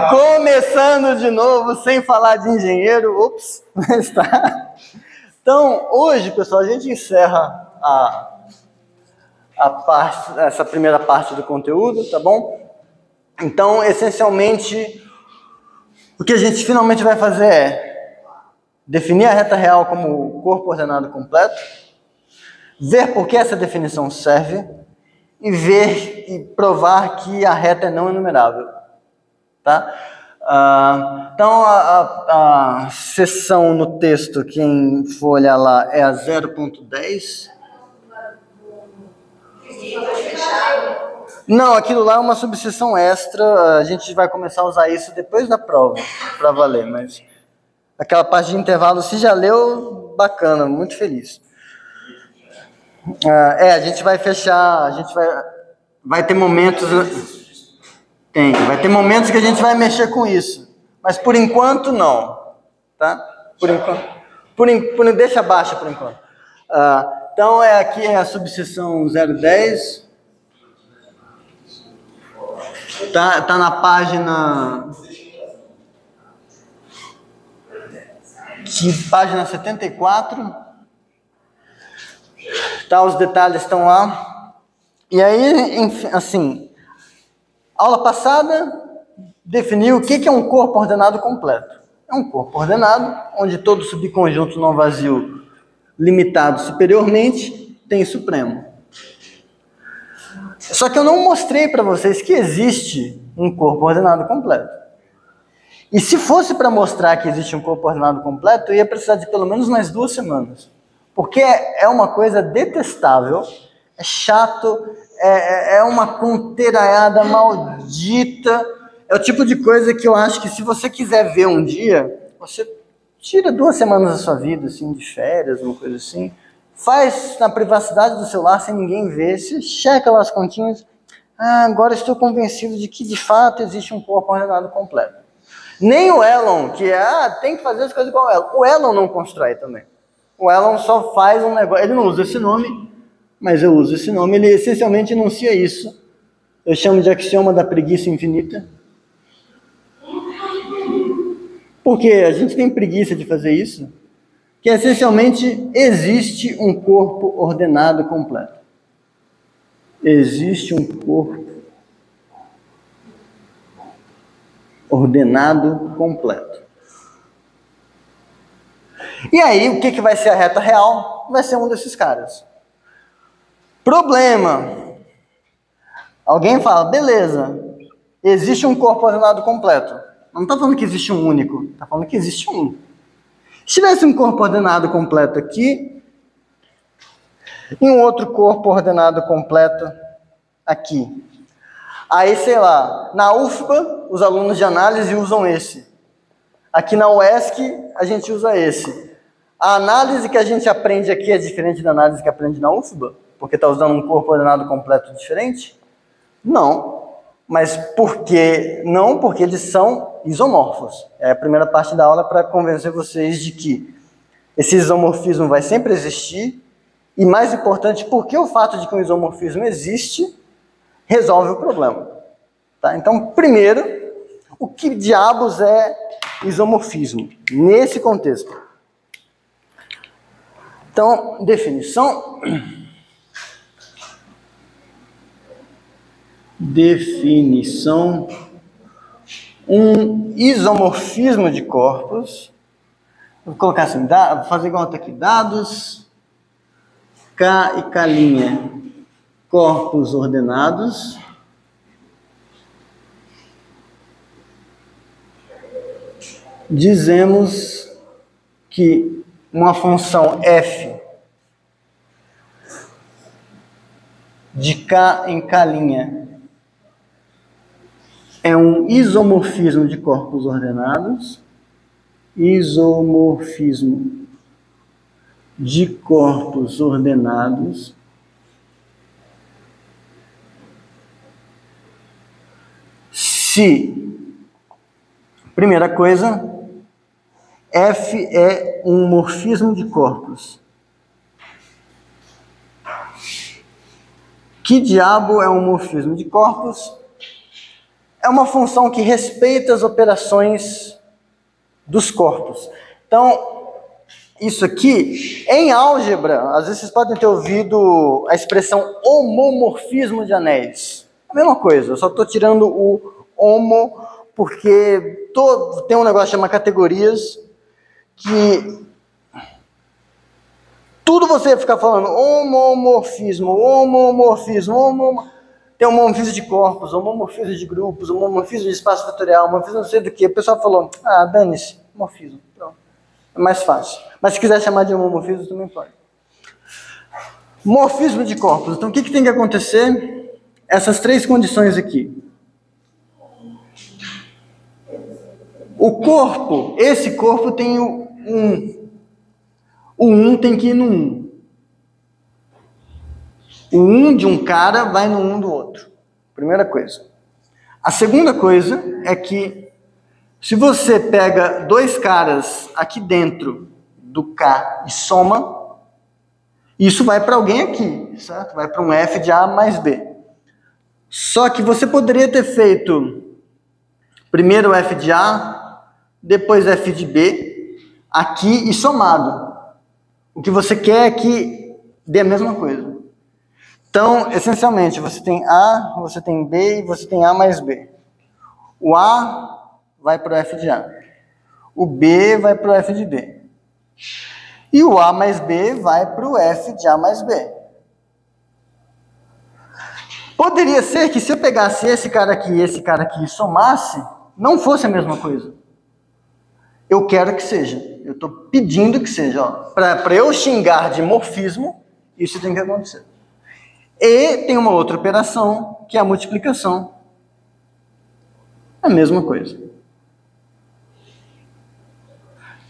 Começando de novo, sem falar de engenheiro. Ops, mas tá. Então, hoje, pessoal, a gente encerra essa primeira parte do conteúdo, tá bom? Então, essencialmente, o que a gente finalmente vai fazer é definir a reta real como corpo ordenado completo, ver por que essa definição serve e ver e provar que a reta é não enumerável, tá? Então, a seção no texto, quem for olhar lá, é a 0.10. Não, aquilo lá é uma subseção extra, a gente vai começar a usar isso depois da prova, para valer, mas aquela parte de intervalo, se já leu, bacana, muito feliz. A gente vai fechar, a gente vai ter momentos... Vai ter momentos que a gente vai mexer com isso, mas por enquanto não, tá? Por enquanto, deixa abaixo por enquanto. Então, aqui é a subseção 010, tá na página 74, tá? Os detalhes estão lá. E aí, enfim, assim, aula passada definiu o que é um corpo ordenado completo. É um corpo ordenado, onde todo subconjunto não vazio limitado superiormente tem supremo. Só que eu não mostrei para vocês que existe um corpo ordenado completo. E se fosse para mostrar que existe um corpo ordenado completo, eu ia precisar de pelo menos mais 2 semanas. Porque é uma coisa detestável, é chato, é uma conteiraiada maldita. É o tipo de coisa que eu acho que se você quiser ver um dia, você tira 2 semanas da sua vida, assim, de férias, uma coisa assim. Faz na privacidade do celular, sem ninguém ver, você checa lá as continhas. Agora estou convencido de que de fato existe um corpo ordenado completo. Nem o Elon, que tem que fazer as coisas igual o Elon. O Elon não constrói também. O Elon só faz um negócio, ele não usa esse nome, mas eu uso esse nome, ele essencialmente enuncia isso. Eu chamo de axioma da preguiça infinita. Porque a gente tem preguiça de fazer isso, que essencialmente existe um corpo ordenado completo. Existe um corpo ordenado completo. E aí, o que vai ser a reta real? Vai ser um desses caras. Problema. Alguém fala, beleza, existe um corpo ordenado completo. Não está falando que existe um único, está falando que existe um. Se tivesse um corpo ordenado completo aqui, e um outro corpo ordenado completo aqui. Aí, sei lá, na UFBA, os alunos de análise usam esse. Aqui na UESC, a gente usa esse. A análise que a gente aprende aqui é diferente da análise que aprende na UFBA? Porque está usando um corpo ordenado completo diferente? Não. Mas por que não? Porque eles são isomorfos. É a primeira parte da aula para convencer vocês de que esse isomorfismo vai sempre existir. E mais importante, porque o fato de que um isomorfismo existe resolve o problema. Tá? Então, primeiro, o que diabos é isomorfismo nesse contexto? Então, definição. Definição. Um isomorfismo de corpos. Vou colocar assim, vou fazer igual aqui. Dados K e K', corpos ordenados. Dizemos que uma função f de K em K' é um isomorfismo de corpos ordenados. Isomorfismo de corpos ordenados se, primeira coisa, F é um morfismo de corpos. Que diabo é um morfismo de corpos? é uma função que respeita as operações dos corpos. Então, isso aqui, em álgebra, às vezes vocês podem ter ouvido a expressão homomorfismo de anéis. A mesma coisa, eu só estou tirando o homo, porque tem um negócio que chama categorias, que tudo você ficar falando homomorfismo, tem homomorfismo de corpos, homomorfismo de grupos, homomorfismo de espaço vetorial, homomorfismo não sei do que. O pessoal falou, dane-se, morfismo. Pronto. É mais fácil. Mas se quiser chamar de homomorfismo, também pode. Morfismo de corpos. Então, o que tem que acontecer? Essas três condições aqui. O corpo, esse corpo tem o 1. O 1 tem que ir no 1. O 1 de um cara vai no 1 do outro. Primeira coisa. A segunda coisa é que se você pega dois caras aqui dentro do K e soma, isso vai para alguém aqui, certo? Vai para um F de A mais B. Só que você poderia ter feito primeiro F de A, depois F de B, aqui e somado. O que você quer é que dê a mesma coisa. Então, essencialmente, você tem A, você tem B e você tem A mais B. O A vai para o F de A. O B vai para o F de B. E o A mais B vai para o F de A mais B. Poderia ser que se eu pegasse esse cara aqui e esse cara aqui e somasse, não fosse a mesma coisa. Eu quero que seja. Eu estou pedindo que seja. Para eu xingar de morfismo, isso tem que acontecer. E tem uma outra operação, que é a multiplicação. É a mesma coisa.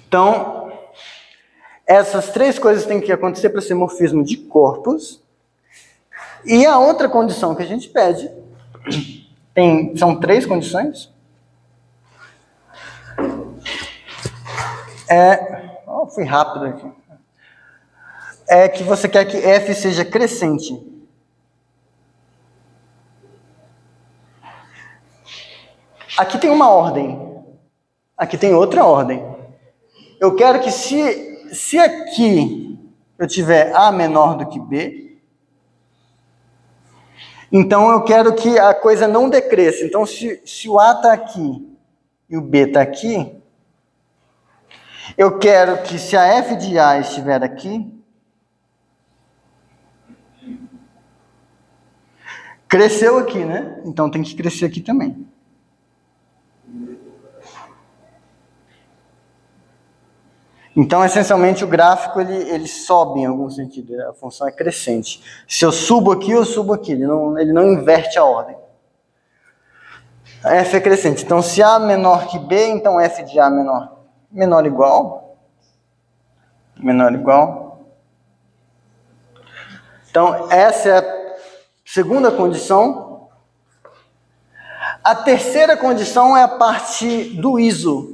Então, essas três coisas têm que acontecer para ser morfismo de corpos. E a outra condição que a gente pede, são três condições. Fui rápido aqui. É que você quer que F seja crescente. Aqui tem uma ordem. Aqui tem outra ordem. Eu quero que se aqui eu tiver A menor do que B, então eu quero que a coisa não decresça. Então, se o A está aqui e o B está aqui, eu quero que se a F de A estiver aqui, cresceu aqui, né? Então tem que crescer aqui também. Então, essencialmente, o gráfico ele sobe em algum sentido, a função é crescente. Se eu subo aqui, eu subo aqui, ele não inverte a ordem. F é crescente. Então, se A menor que B, então F de A menor igual. Menor igual. Então, essa é a segunda condição. A terceira condição é a parte do ISO.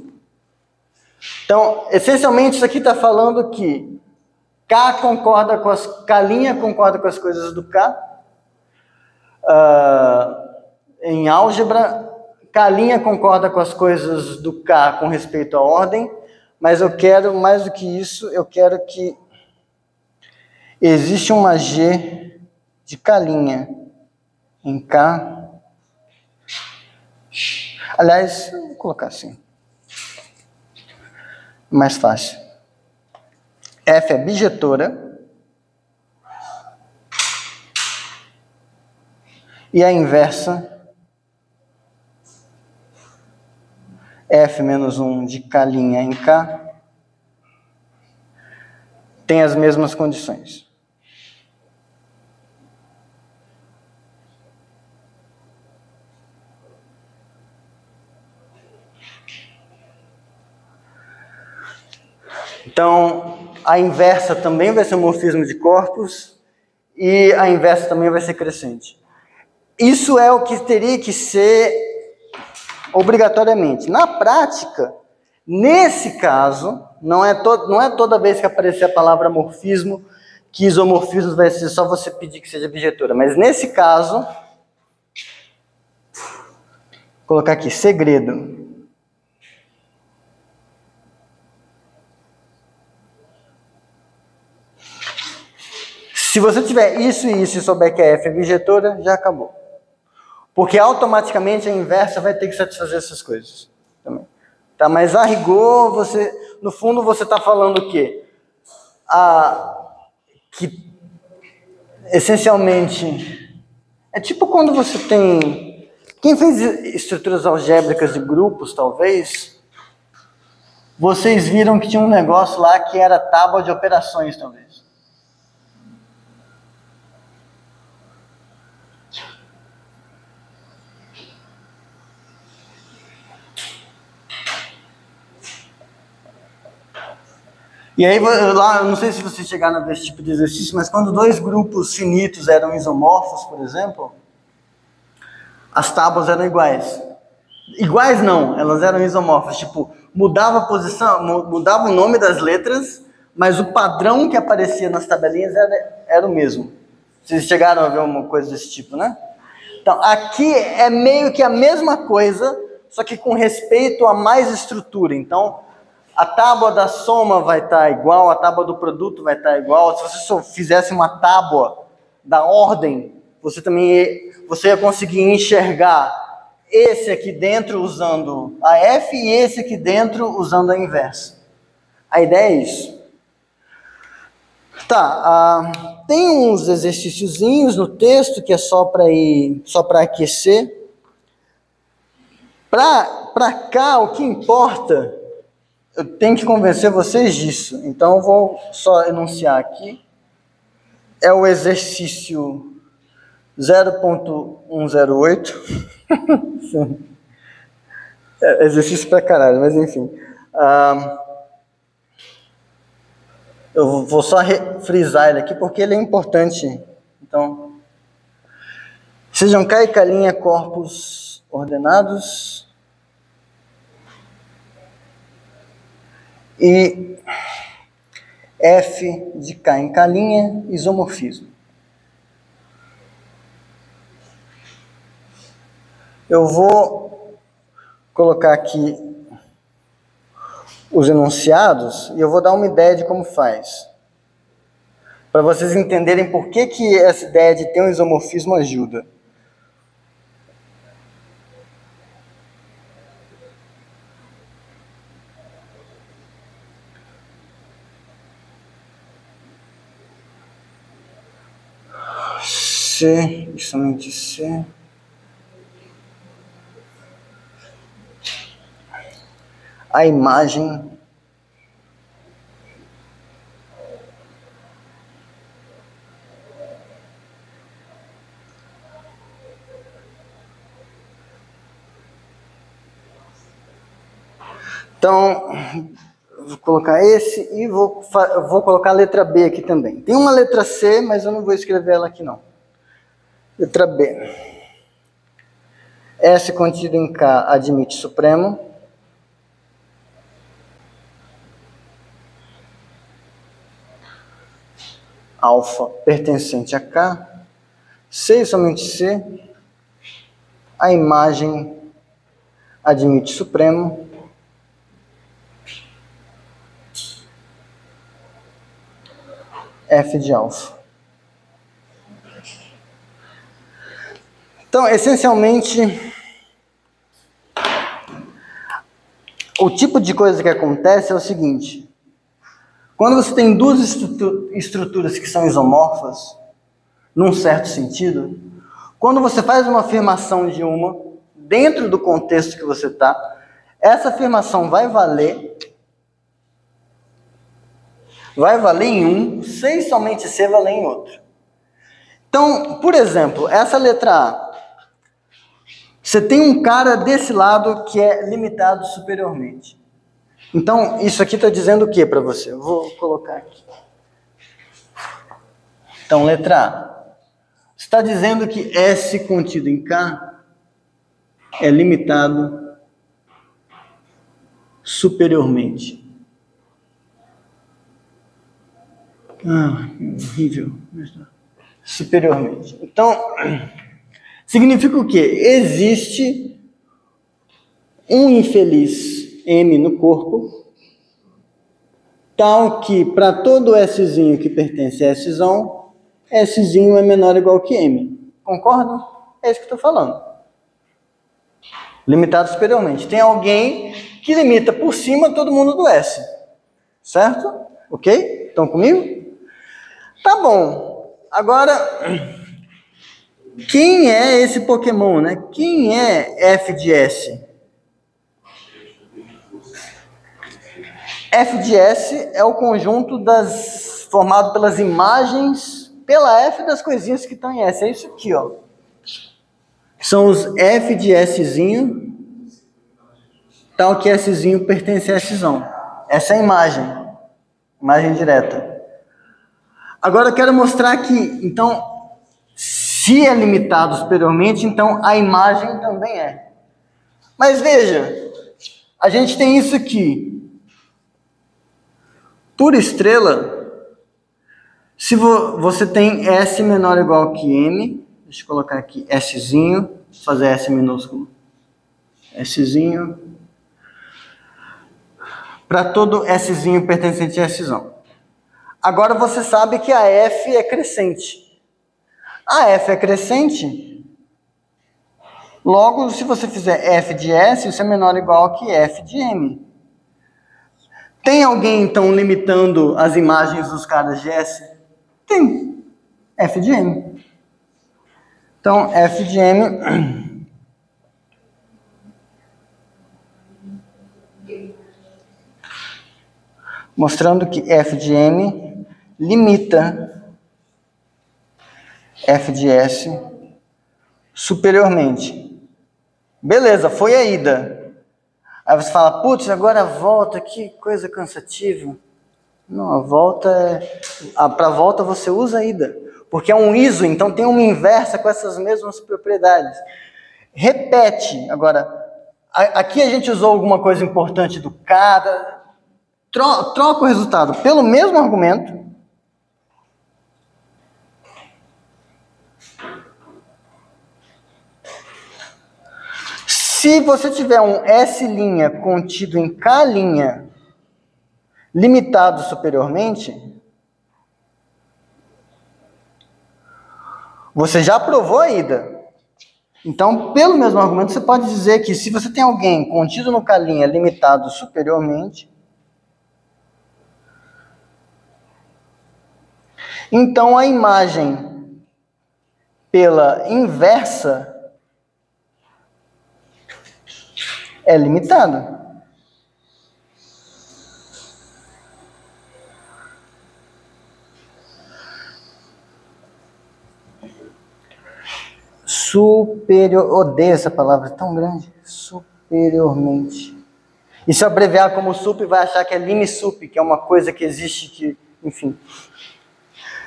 Então, essencialmente, isso aqui está falando que K concorda com K' concorda com as coisas do K. Em álgebra, K' concorda com as coisas do K com respeito à ordem, mas eu quero, mais do que isso, eu quero que existe uma G de K' em K. Aliás, vou colocar assim. Mais fácil. F é bijetora. E a inversa, F menos 1 de K' em K, tem as mesmas condições. Então, a inversa também vai ser um morfismo de corpos e a inversa também vai ser crescente. Isso é o que teria que ser obrigatoriamente. Na prática, nesse caso, não é toda vez que aparecer a palavra morfismo que isomorfismo vai ser só você pedir que seja bijetora. Mas nesse caso, colocar aqui, segredo. Se você tiver isso e isso e souber que a F é bijetora, já acabou. Porque automaticamente a inversa vai ter que satisfazer essas coisas também. Tá? Mas a rigor, no fundo você está falando o quê? Que essencialmente é tipo quando você tem... Quem fez estruturas algébricas de grupos, talvez, vocês viram que tinha um negócio lá que era tábua de operações, talvez. E aí, lá, eu não sei se vocês chegaram a ver esse tipo de exercício, mas quando dois grupos finitos eram isomorfos, por exemplo, as tábuas eram iguais. Iguais não, elas eram isomorfas. Tipo, mudava a posição, mudava o nome das letras, mas o padrão que aparecia nas tabelinhas era o mesmo. Vocês chegaram a ver uma coisa desse tipo, né? Então, aqui é meio que a mesma coisa, só que com respeito a mais estrutura. Então, a tábua da soma vai estar igual, a tábua do produto vai estar igual. Se você só fizesse uma tábua da ordem, você ia conseguir enxergar esse aqui dentro usando a F e esse aqui dentro usando a inversa. A ideia é isso. Tá, tem uns exercíciozinhos no texto que é só para aquecer. Para cá, o que importa, eu tenho que convencer vocês disso. Então, eu vou só enunciar aqui. É o exercício 0.108. É exercício pra caralho, mas enfim. Eu vou só frisar ele aqui porque ele é importante. Então, sejam K e K' corpos ordenados. E F de K em K', isomorfismo. Eu vou colocar aqui os enunciados e eu vou dar uma ideia de como faz. Para vocês entenderem por que essa ideia de ter um isomorfismo ajuda. C, e somente C. A imagem então, vou colocar esse e vou colocar a letra B aqui também. Tem uma letra C, mas eu não vou escrever ela aqui não. Letra B. S contido em K admite supremo. Alfa pertencente a K. C e somente C. A imagem admite supremo. F de alfa. Então, essencialmente, o tipo de coisa que acontece é o seguinte. Quando você tem duas estruturas que são isomorfas, num certo sentido, quando você faz uma afirmação de uma, dentro do contexto que você está, essa afirmação vai valer em um, C e somente C valer em outro. Então, por exemplo, essa letra A, você tem um cara desse lado que é limitado superiormente. Então, isso aqui está dizendo o que para você? Eu vou colocar aqui. Então, letra A. Está dizendo que S contido em K é limitado superiormente. Horrível. Superiormente. Então, significa o quê? Existe um infeliz M no corpo, tal que para todo Szinho que pertence a Sz, Szinho é menor ou igual que M. Concordam? É isso que eu estou falando. Limitado superiormente. Tem alguém que limita por cima todo mundo do S. Certo? Ok? Estão comigo? Tá bom. Agora, quem é esse Pokémon, né? Quem é f de S? F de S é o conjunto formado pelas imagens, pela F das coisinhas que estão em S. É isso aqui, ó. São os F de Szinho, tal que Szinho pertence a Sz. Essa é a imagem direta. Agora eu quero mostrar que, então, se é limitado superiormente, então a imagem também é. Mas veja, a gente tem isso aqui. Por estrela, se você tem S menor ou igual que M, deixa eu colocar aqui Szinho, vou fazer S minúsculo, Szinho, para todo Szinho pertencente a Sz. Agora você sabe que a F é crescente. A F é crescente, logo, se você fizer F de S, isso é menor ou igual que F de M. Tem alguém, então, limitando as imagens dos caras de S? Tem. F de M. Então, F de M... mostrando que F de M limita F de S superiormente. Beleza, foi a ida. Aí você fala, putz, agora a volta, que coisa cansativa. Não, a volta para a volta você usa a ida. Porque é um ISO, então tem uma inversa com essas mesmas propriedades. Repete. Agora, aqui a gente usou alguma coisa importante do K. Troca o resultado pelo mesmo argumento. Se você tiver um S' contido em K', limitado superiormente, você já provou a ida. Então, pelo mesmo argumento, você pode dizer que se você tem alguém contido no K' limitado superiormente, então a imagem pela inversa é limitada. Odeio essa palavra tão grande. Superiormente. E se eu abreviar como sup, vai achar que é lim-sup, que é uma coisa que existe, que, enfim.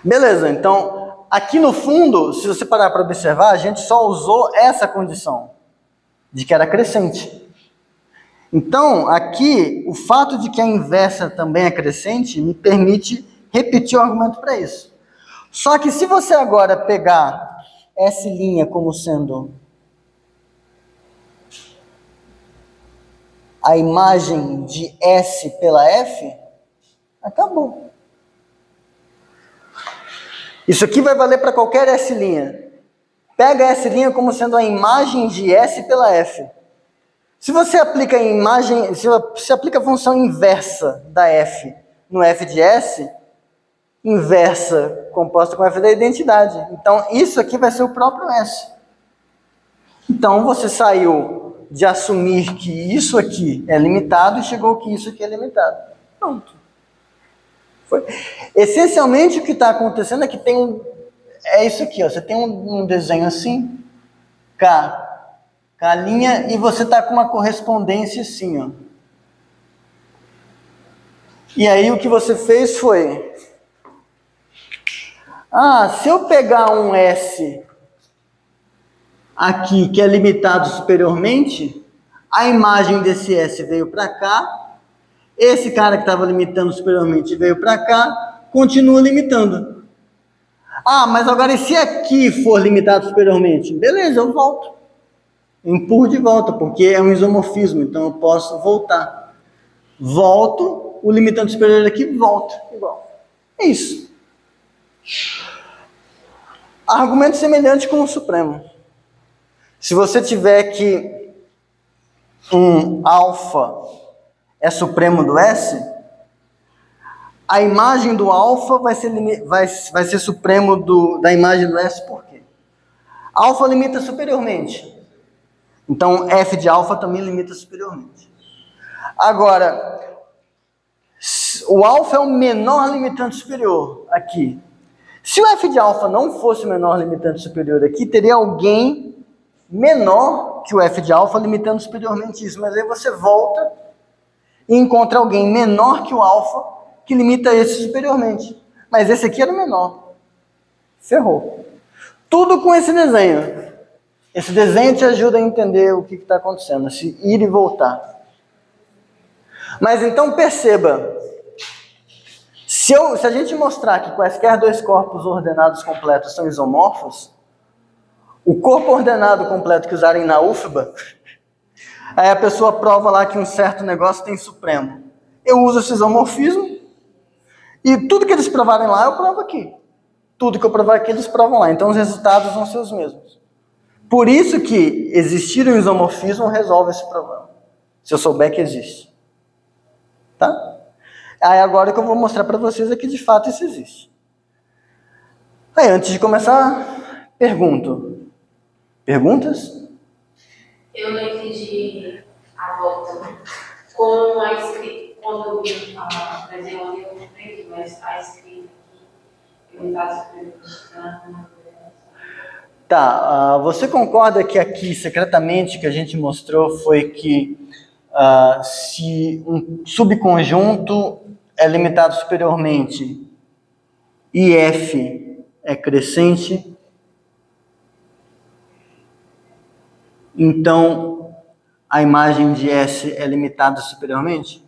Beleza, então, aqui no fundo, se você parar para observar, a gente só usou essa condição, de que era crescente. Então, aqui, o fato de que a inversa também é crescente, me permite repetir o argumento para isso. Só que se você agora pegar S' como sendo a imagem de S pela F, acabou. Isso aqui vai valer para qualquer S'. Pega S' como sendo a imagem de S pela F. Se você aplica a imagem, se você aplica a função inversa da F no F de S, inversa composta com F da identidade. Então, isso aqui vai ser o próprio S. Então, você saiu de assumir que isso aqui é limitado e chegou que isso aqui é limitado. Pronto. Foi. Essencialmente, o que está acontecendo é que é isso aqui, ó. Você tem um desenho assim, K', e você está com uma correspondência assim, ó. E aí, o que você fez foi... se eu pegar um S aqui, que é limitado superiormente, a imagem desse S veio para cá, esse cara que estava limitando superiormente veio para cá, continua limitando. Mas agora e se aqui for limitado superiormente? Beleza, eu volto. empurro de volta, porque é um isomorfismo, então eu posso voltar. Volto, o limitante superior aqui volta igual. É isso. Argumento semelhante com o supremo. Se você tiver que um alfa é supremo do S, a imagem do alfa vai ser supremo da imagem do S, por quê? Alfa limita superiormente. Então, f de alfa também limita superiormente. Agora, o alfa é o menor limitante superior aqui. Se o f de alfa não fosse o menor limitante superior aqui, teria alguém menor que o f de alfa limitando superiormente isso. Mas aí você volta e encontra alguém menor que o alfa que limita esse superiormente. Mas esse aqui era o menor. Ferrou. Tudo com esse desenho. Esse desenho te ajuda a entender o que está acontecendo, se ir e voltar. Mas então perceba, se a gente mostrar que quaisquer dois corpos ordenados completos são isomorfos, o corpo ordenado completo que usarem na UFBA, aí a pessoa prova lá que um certo negócio tem supremo. Eu uso esse isomorfismo, e tudo que eles provarem lá, eu provo aqui. Tudo que eu provar aqui, eles provam lá. Então os resultados vão ser os mesmos. Por isso que existir um isomorfismo resolve esse problema. Se eu souber que existe. Tá? Aí agora que eu vou mostrar para vocês é que de fato isso existe. Aí antes de começar, pergunto. Perguntas? Eu não entendi a volta. Com a escrita, quando eu vi a desenho, eu não entendi, mas a escrita aqui, eu estava escrevendo. Tá, você concorda que aqui, secretamente, que a gente mostrou foi que se um subconjunto é limitado superiormente e F é crescente, então a imagem de S é limitada superiormente?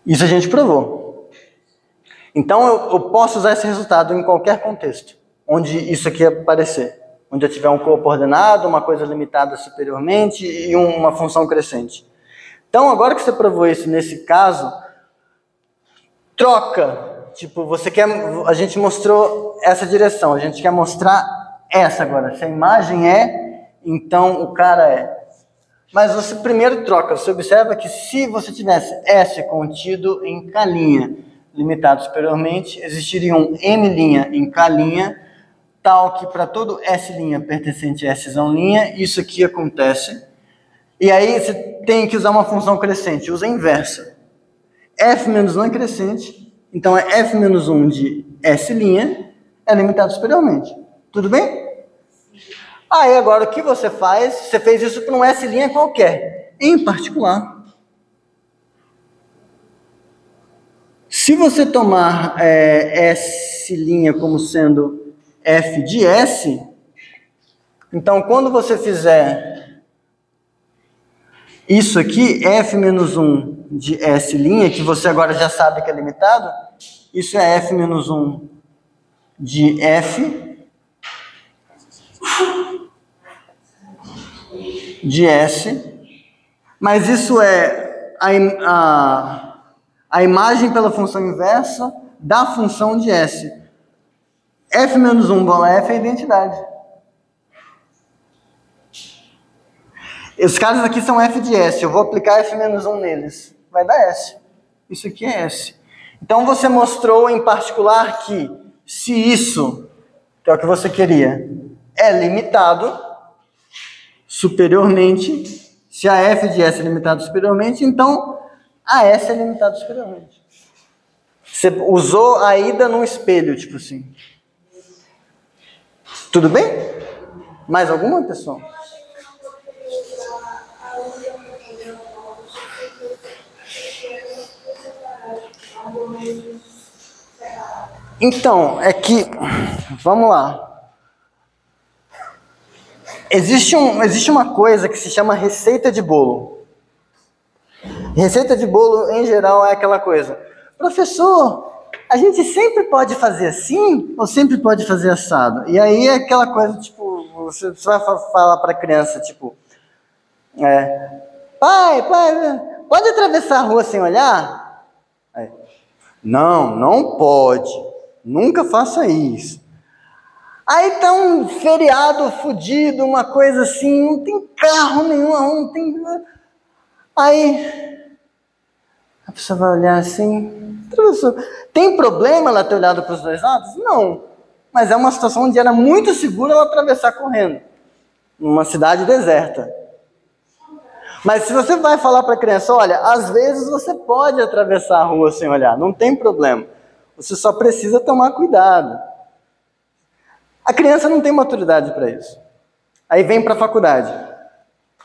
Isso a gente provou. Então eu posso usar esse resultado em qualquer contexto, onde isso aqui aparecer. Onde eu tiver um corpo ordenado, uma coisa limitada superiormente e uma função crescente. Então agora que você provou isso nesse caso, troca. Tipo, a gente mostrou essa direção, a gente quer mostrar essa agora. Se a imagem é, então o cara é. Mas você primeiro troca, você observa que se você tivesse S contido em K', limitado superiormente, existiria um M' em K', tal que para todo S' pertencente a S', isso aqui acontece. E aí você tem que usar uma função crescente, usa a inversa. F-1 é crescente, então é F-1 de S' é limitado superiormente. Tudo bem? Aí agora o que você faz? Você fez isso para um S' qualquer, em particular. Se você tomar S' como sendo F de S, então quando você fizer isso aqui, F-1 de S', que você agora já sabe que é limitado, isso é F-1 de F de S, mas isso é a imagem pela função inversa da função de S. F-1 bola F é a identidade. Os caras aqui são F de S, eu vou aplicar F-1 neles, vai dar S. Isso aqui é S. Então você mostrou em particular que se isso, que é o que você queria, é limitado superiormente, se a F de S é limitado superiormente, então a S é limitado superiormente. Você usou a ida num espelho, tipo assim. Tudo bem? Mais alguma, pessoal? Então, é que, vamos lá. Existe uma coisa que se chama receita de bolo. Receita de bolo, em geral, é aquela coisa. Professor, a gente sempre pode fazer assim ou sempre pode fazer assado? E aí é aquela coisa, tipo, você vai falar para a criança, tipo, pai, pode atravessar a rua sem olhar? Aí, não pode. Nunca faça isso. Aí tá um feriado fudido, uma coisa assim, não tem carro nenhum, não tem... Aí a pessoa vai olhar assim, atravessou. Tem problema ela ter olhado para os dois lados? Não. Mas é uma situação onde era muito seguro ela atravessar correndo. Numa cidade deserta. Mas se você vai falar para a criança, olha, às vezes você pode atravessar a rua sem olhar, não tem problema. Você só precisa tomar cuidado. A criança não tem maturidade para isso. Aí vem para a faculdade.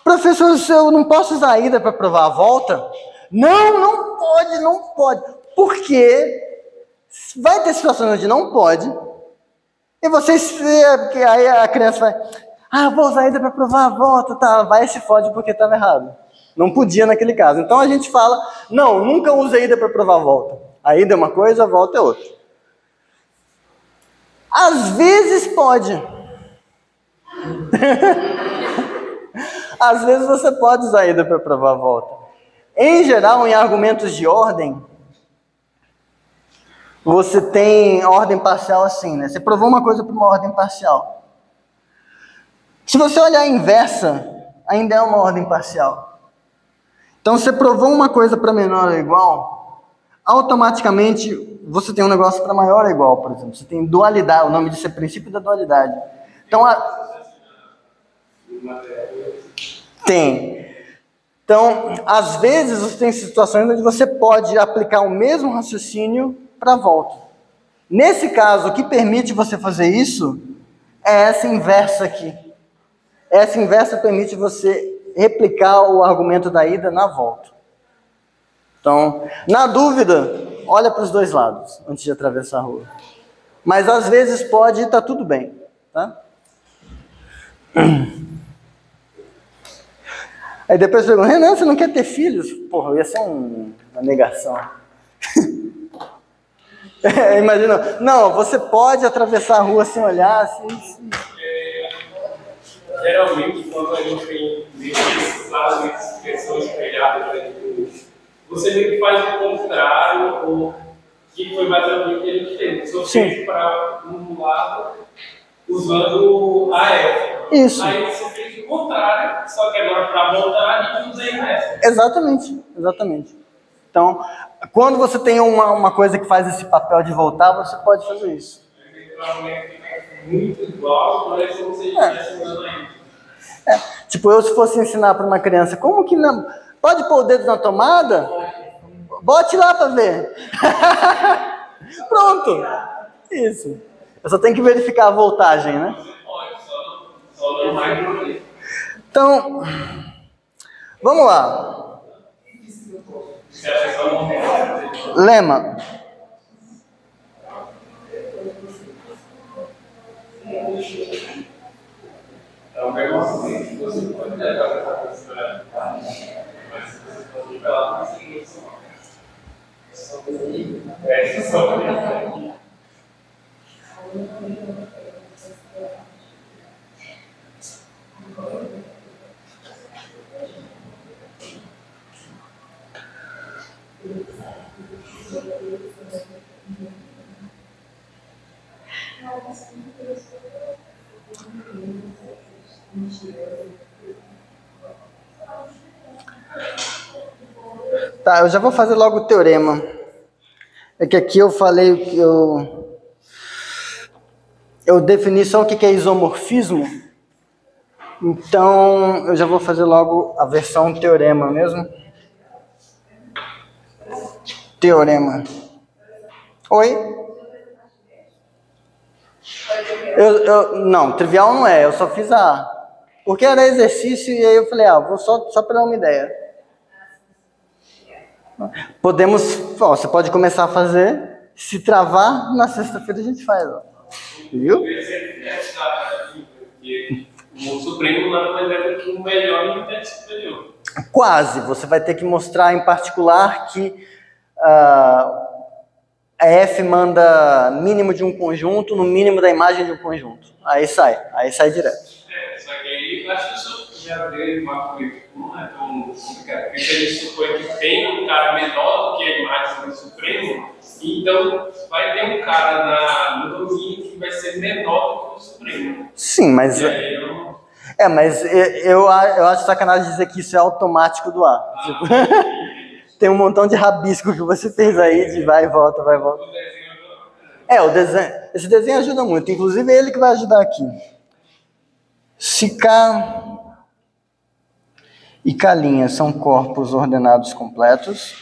Professor, eu não posso usar a ida para provar a volta? Não pode. Por quê? Vai ter situações onde não pode. E vocês, aí a criança vai, vou usar a ida para provar a volta, tá, vai e se fode porque estava errado. Não podia naquele caso. Então a gente fala, não, nunca use a ida para provar a volta. A ida é uma coisa, a volta é outra. Às vezes pode. Às vezes você pode usar a ida para provar a volta. Em geral, em argumentos de ordem, você tem ordem parcial assim, né? Você provou uma coisa para uma ordem parcial. Se você olhar a inversa, ainda é uma ordem parcial. Então, você provou uma coisa para menor ou igual, automaticamente você tem um negócio para maior ou igual, por exemplo. Você tem dualidade, o nome disso é princípio da dualidade. Então, tem. Então, às vezes, você tem situações onde você pode aplicar o mesmo raciocínio para a volta. Nesse caso, o que permite você fazer isso é essa inversa aqui. Essa inversa permite você replicar o argumento da ida na volta. Então, na dúvida, olha para os dois lados antes de atravessar a rua. Mas às vezes pode e está tudo bem. Tá? Aí depois pergunta, Renan, você não quer ter filhos? Porra, ia ser uma negação. Imagina, não, você pode atravessar a rua sem olhar, assim. Geralmente, quando a gente tem esses lados que são espelhados, você meio que faz o contrário, ou que foi basicamente o que a gente fez. Só fez para um lado, usando a F. Isso. Aí você fez o contrário, só que agora para voltar a gente usa a F. Exatamente. Então, quando você tem uma coisa que faz esse papel de voltar, você pode fazer isso. Muito igual, mas como se estivesse usando ainda. Tipo, eu se fosse ensinar para uma criança, como que não... Pode pôr o dedo na tomada? Bote lá para ver. Pronto. Isso. Eu só tenho que verificar a voltagem, né? Só não vai. Então, vamos lá. Lema. Então, pergunta você pode levar essa postura, mas você pode ir pela lá seguinte. Só Tá, eu já vou fazer logo o teorema. É que aqui eu falei que eu defini só o que é isomorfismo. Então, eu já vou fazer logo a versão teorema mesmo. Teorema. Oi? Não, trivial não é, eu só fiz a... Porque era exercício e aí eu falei, vou só para dar uma ideia. Podemos, você pode começar a fazer, se travar, na sexta-feira a gente faz. Ó. Viu? O Supremo nada mais é do que o melhor e o teste superior. Quase. Você vai ter que mostrar em particular que a F manda mínimo de um conjunto no mínimo da imagem de um conjunto. Aí sai direto. Só que aí eu acho que isso já deu uma coisa que não é tão complicado. Porque se a gente supõe que tem um cara menor do que a imagem do Supremo, então vai ter um cara no domínio que vai ser menor do que o Supremo. Sim, mas... mas eu acho sacanagem dizer que isso é automático do A. Tem um montão de rabisco que você fez aí de vai e volta, vai e volta. O desenho, esse desenho ajuda muito, inclusive é ele que vai ajudar aqui. Se K e K' são corpos ordenados completos,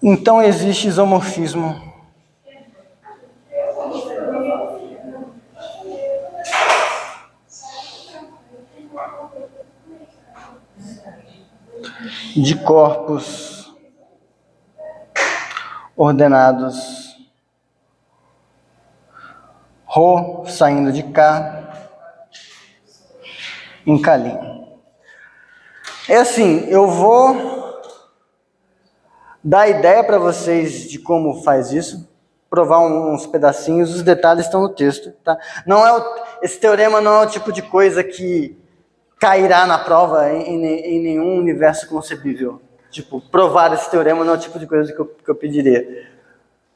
então existe isomorfismo de corpos ordenados Rho saindo de K em K'. É assim, eu vou dar ideia para vocês de como faz isso, provar uns pedacinhos, os detalhes estão no texto, tá? Esse teorema não é o tipo de coisa que cairá na prova em nenhum universo concebível. Tipo, provar esse teorema não é o tipo de coisa que eu pediria.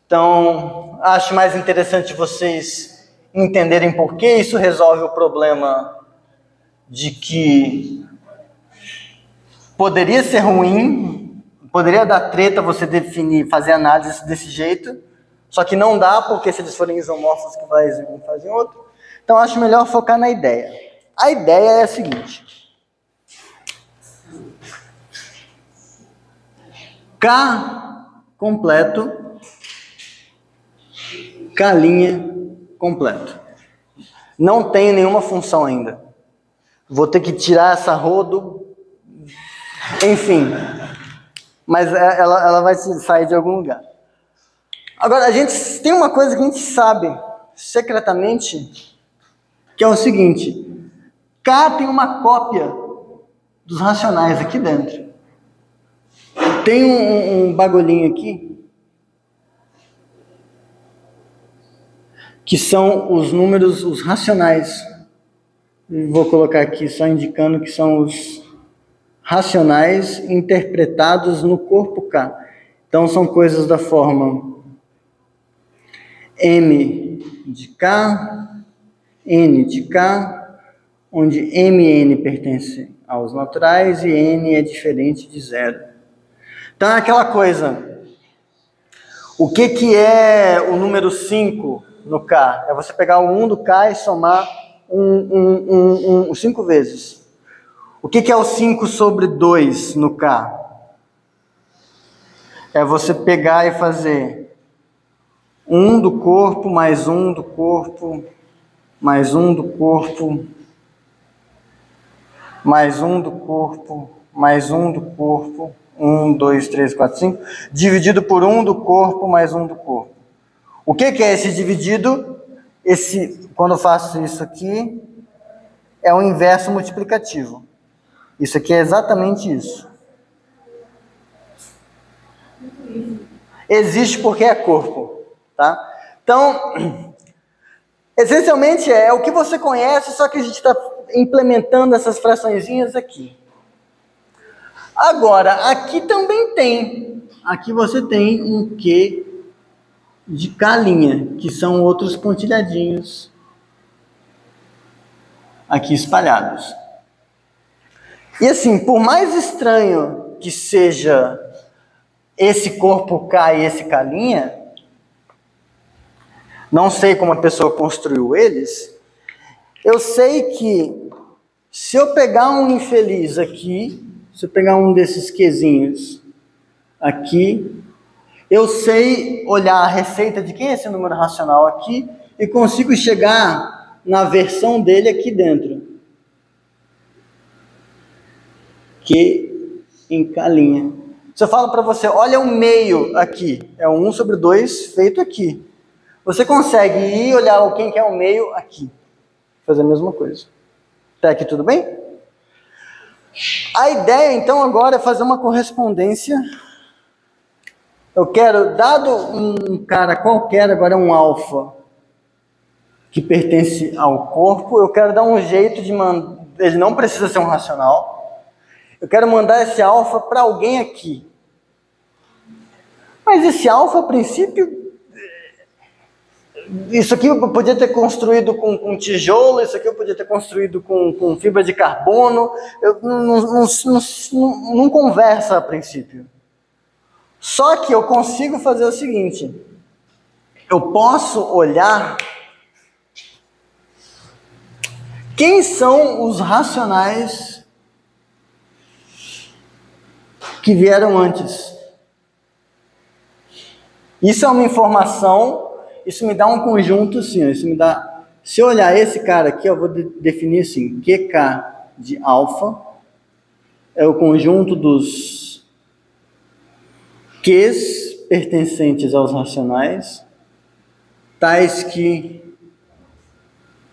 Então, acho mais interessante vocês entenderem por que isso resolve o problema de que poderia ser ruim, poderia dar treta você definir, fazer análise desse jeito, só que não dá, porque se eles forem isomorfos que fazem outro. Então, acho melhor focar na ideia. A ideia é a seguinte. K completo, K' completo. Não tem nenhuma função ainda. Vou ter que tirar essa rodo. Enfim. Mas ela vai sair de algum lugar. Agora, a gente tem uma coisa que a gente sabe secretamente, que é o seguinte. K tem uma cópia dos racionais aqui dentro. Tem um bagulhinho aqui, que são os números, os racionais. Vou colocar aqui só indicando que são os racionais interpretados no corpo K. Então, são coisas da forma M de K, N de K, onde Mn pertence aos naturais e N é diferente de zero. Então é aquela coisa, o que é o número 5 no K? É você pegar o 1 do K e somar 5 vezes. O que é o 5 sobre 2 no K? É você pegar e fazer 1 do corpo, mais 1 do corpo, mais 1 do corpo, mais 1 do corpo, mais 1 do corpo, 1, 2, 3, 4, 5, dividido por 1 do corpo mais 1 do corpo. O que é esse dividido? Quando eu faço isso aqui, é o inverso multiplicativo. Isso aqui é exatamente isso. Existe porque é corpo, tá? Então, essencialmente é o que você conhece, só que a gente está implementando essas fraçõezinhas aqui. Agora, aqui também tem. Aqui você tem um Q de K', que são outros pontilhadinhos aqui espalhados. E assim, por mais estranho que seja esse corpo K e esse K', não sei como a pessoa construiu eles, eu sei que se eu pegar um infeliz aqui, se eu pegar um desses Qzinhos aqui, eu sei olhar a receita de quem é esse número racional aqui e consigo chegar na versão dele aqui dentro. Q em K'. Se eu falo para você, olha o meio aqui, é o 1 sobre 2 feito aqui. Você consegue ir olhar quem que é o meio aqui. fazer a mesma coisa. Até aqui tudo bem? A ideia, então, agora é fazer uma correspondência. Eu quero, dado um cara qualquer, agora um alfa, que pertence ao corpo, eu quero dar um jeito de mandar, ele não precisa ser um racional, eu quero mandar esse alfa para alguém aqui. Mas esse alfa, a princípio, isso aqui eu podia ter construído com tijolo, isso aqui eu podia ter construído com fibra de carbono, não conversa a princípio. Só que eu consigo fazer o seguinte, eu posso olhar quem são os racionais que vieram antes. Isso é uma informação, isso me dá um conjunto assim, ó, isso me dá, se eu olhar esse cara aqui, eu vou definir assim, QK de alfa é o conjunto dos Qs pertencentes aos racionais, tais que,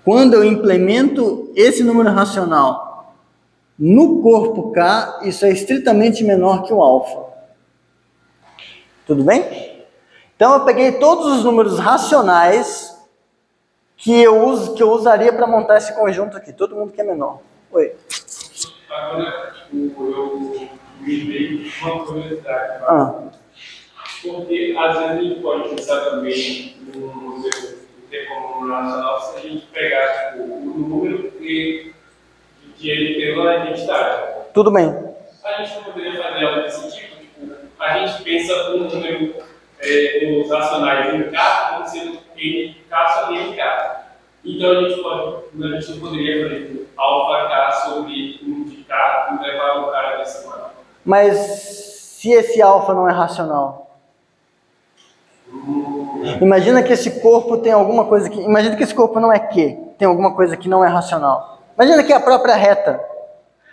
quando eu implemento esse número racional no corpo K, isso é estritamente menor que o alfa. Tudo bem? Então eu peguei todos os números racionais que eu usaria para montar esse conjunto aqui. Todo mundo que é menor. Oi. Agora, eu me dei uma curiosidade. Porque às vezes a gente pode pensar também no ter como número racional se a gente pegar o número que ele tem na identidade. Tudo bem. A gente não poderia fazer algo desse tipo? Tipo, a gente pensa no número, os racionais em K, como sendo N, K sobre N, K. Então a gente não poderia fazer tipo, alfa K sobre 1 de K e levar o cara dessa forma. Mas se esse alfa não é racional? Imagina que esse corpo tem alguma coisa que... Imagina que esse corpo não é Q, tem alguma coisa que não é racional. Imagina que é a própria reta.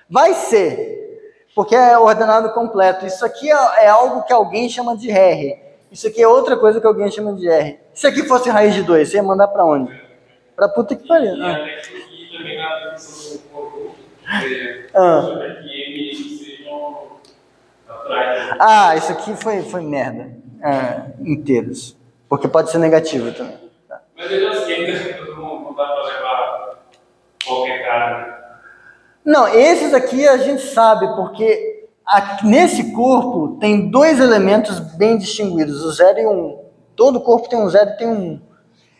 Vai ser, porque é ordenado completo. Isso aqui é algo que alguém chama de R. Isso aqui é outra coisa que alguém chama de R. Se aqui fosse raiz de 2, você ia mandar para onde? Pra puta que pariu. E também na definição do corpo, que eles sejam atrás. Isso aqui foi merda. Inteiros. Porque pode ser negativo também. Tá. Mas eu já sei que todo mundo não dá para levar qualquer cara. Não, esses aqui a gente sabe, porque aqui, nesse corpo tem dois elementos bem distinguidos, o 0 e o 1. Todo corpo tem um 0 e tem um 1.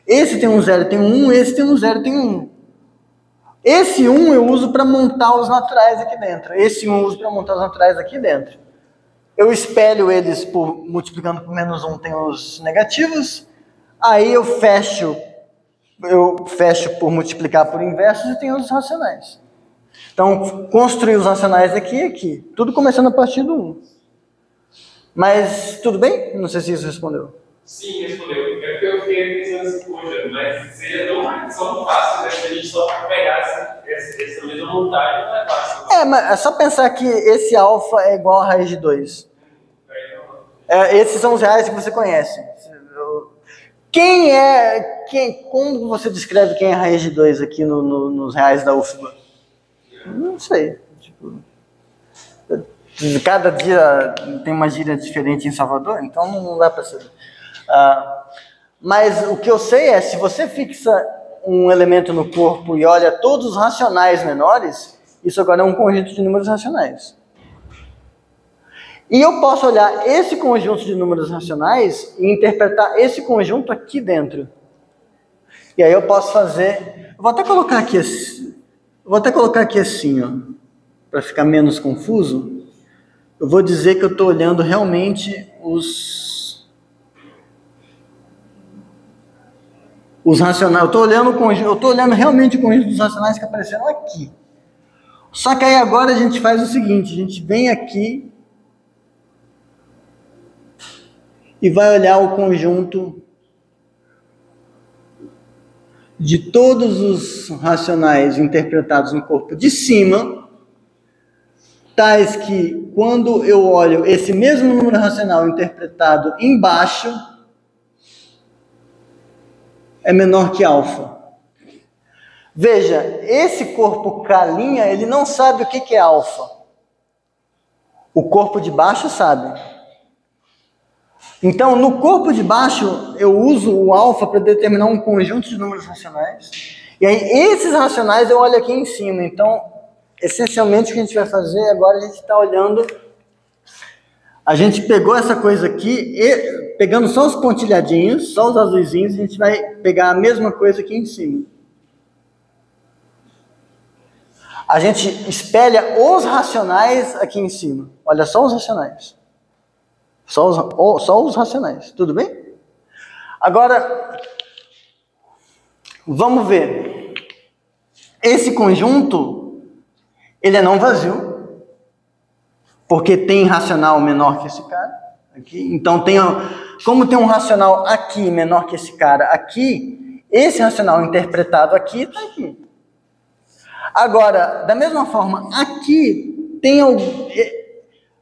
Esse tem um 0 e tem um 1, esse tem um 0 e tem um 1. Esse 1 eu uso para montar os naturais aqui dentro. Esse 1 eu uso para montar os naturais aqui dentro. Eu espelho eles multiplicando por menos 1, tem os negativos. Aí eu fecho por multiplicar por inversos e tenho os racionais. Então, construir os racionais aqui e aqui. Tudo começando a partir do 1. Mas, tudo bem? Não sei se isso respondeu. Sim, respondeu. É porque eu fiquei pensando assim, poxa, mas seria tão fácil, né? Se a gente só pegasse essa mesma montagem, não é fácil. Mas é só pensar que esse alfa é igual a raiz de 2. Esses são os reais que você conhece. Como você descreve quem é raiz de 2 aqui nos reais da UFBA? Não sei. Cada dia tem uma gíria diferente em Salvador, então não dá para saber. Mas o que eu sei é, se você fixa um elemento no corpo e olha todos os racionais menores, isso agora é um conjunto de números racionais. E eu posso olhar esse conjunto de números racionais e interpretar esse conjunto aqui dentro. E aí eu posso fazer... Vou até colocar aqui assim, ó, para ficar menos confuso. Eu vou dizer que eu estou olhando realmente os racionais. Eu estou olhando realmente o conjunto dos racionais que apareceram aqui. Só que aí agora a gente faz o seguinte, a gente vem aqui e vai olhar o conjunto de todos os racionais interpretados no corpo de cima, tais que, quando eu olho esse mesmo número racional interpretado embaixo, é menor que alfa. Veja, esse corpo K', ele não sabe o que é alfa. O corpo de baixo sabe. Então, no corpo de baixo, eu uso o alfa para determinar um conjunto de números racionais. E aí, esses racionais eu olho aqui em cima. Então, essencialmente, o que a gente vai fazer agora, a gente está olhando... A gente pegou essa coisa aqui, pegando só os pontilhadinhos, só os azuizinhos, a gente vai pegar a mesma coisa aqui em cima. A gente espelha os racionais aqui em cima. Olha, só os racionais. Só os racionais, tudo bem? Agora, vamos ver. Esse conjunto, ele é não vazio. Porque tem racional menor que esse cara aqui. Então, como tem um racional aqui menor que esse cara aqui, esse racional interpretado aqui está aqui. Agora, da mesma forma, aqui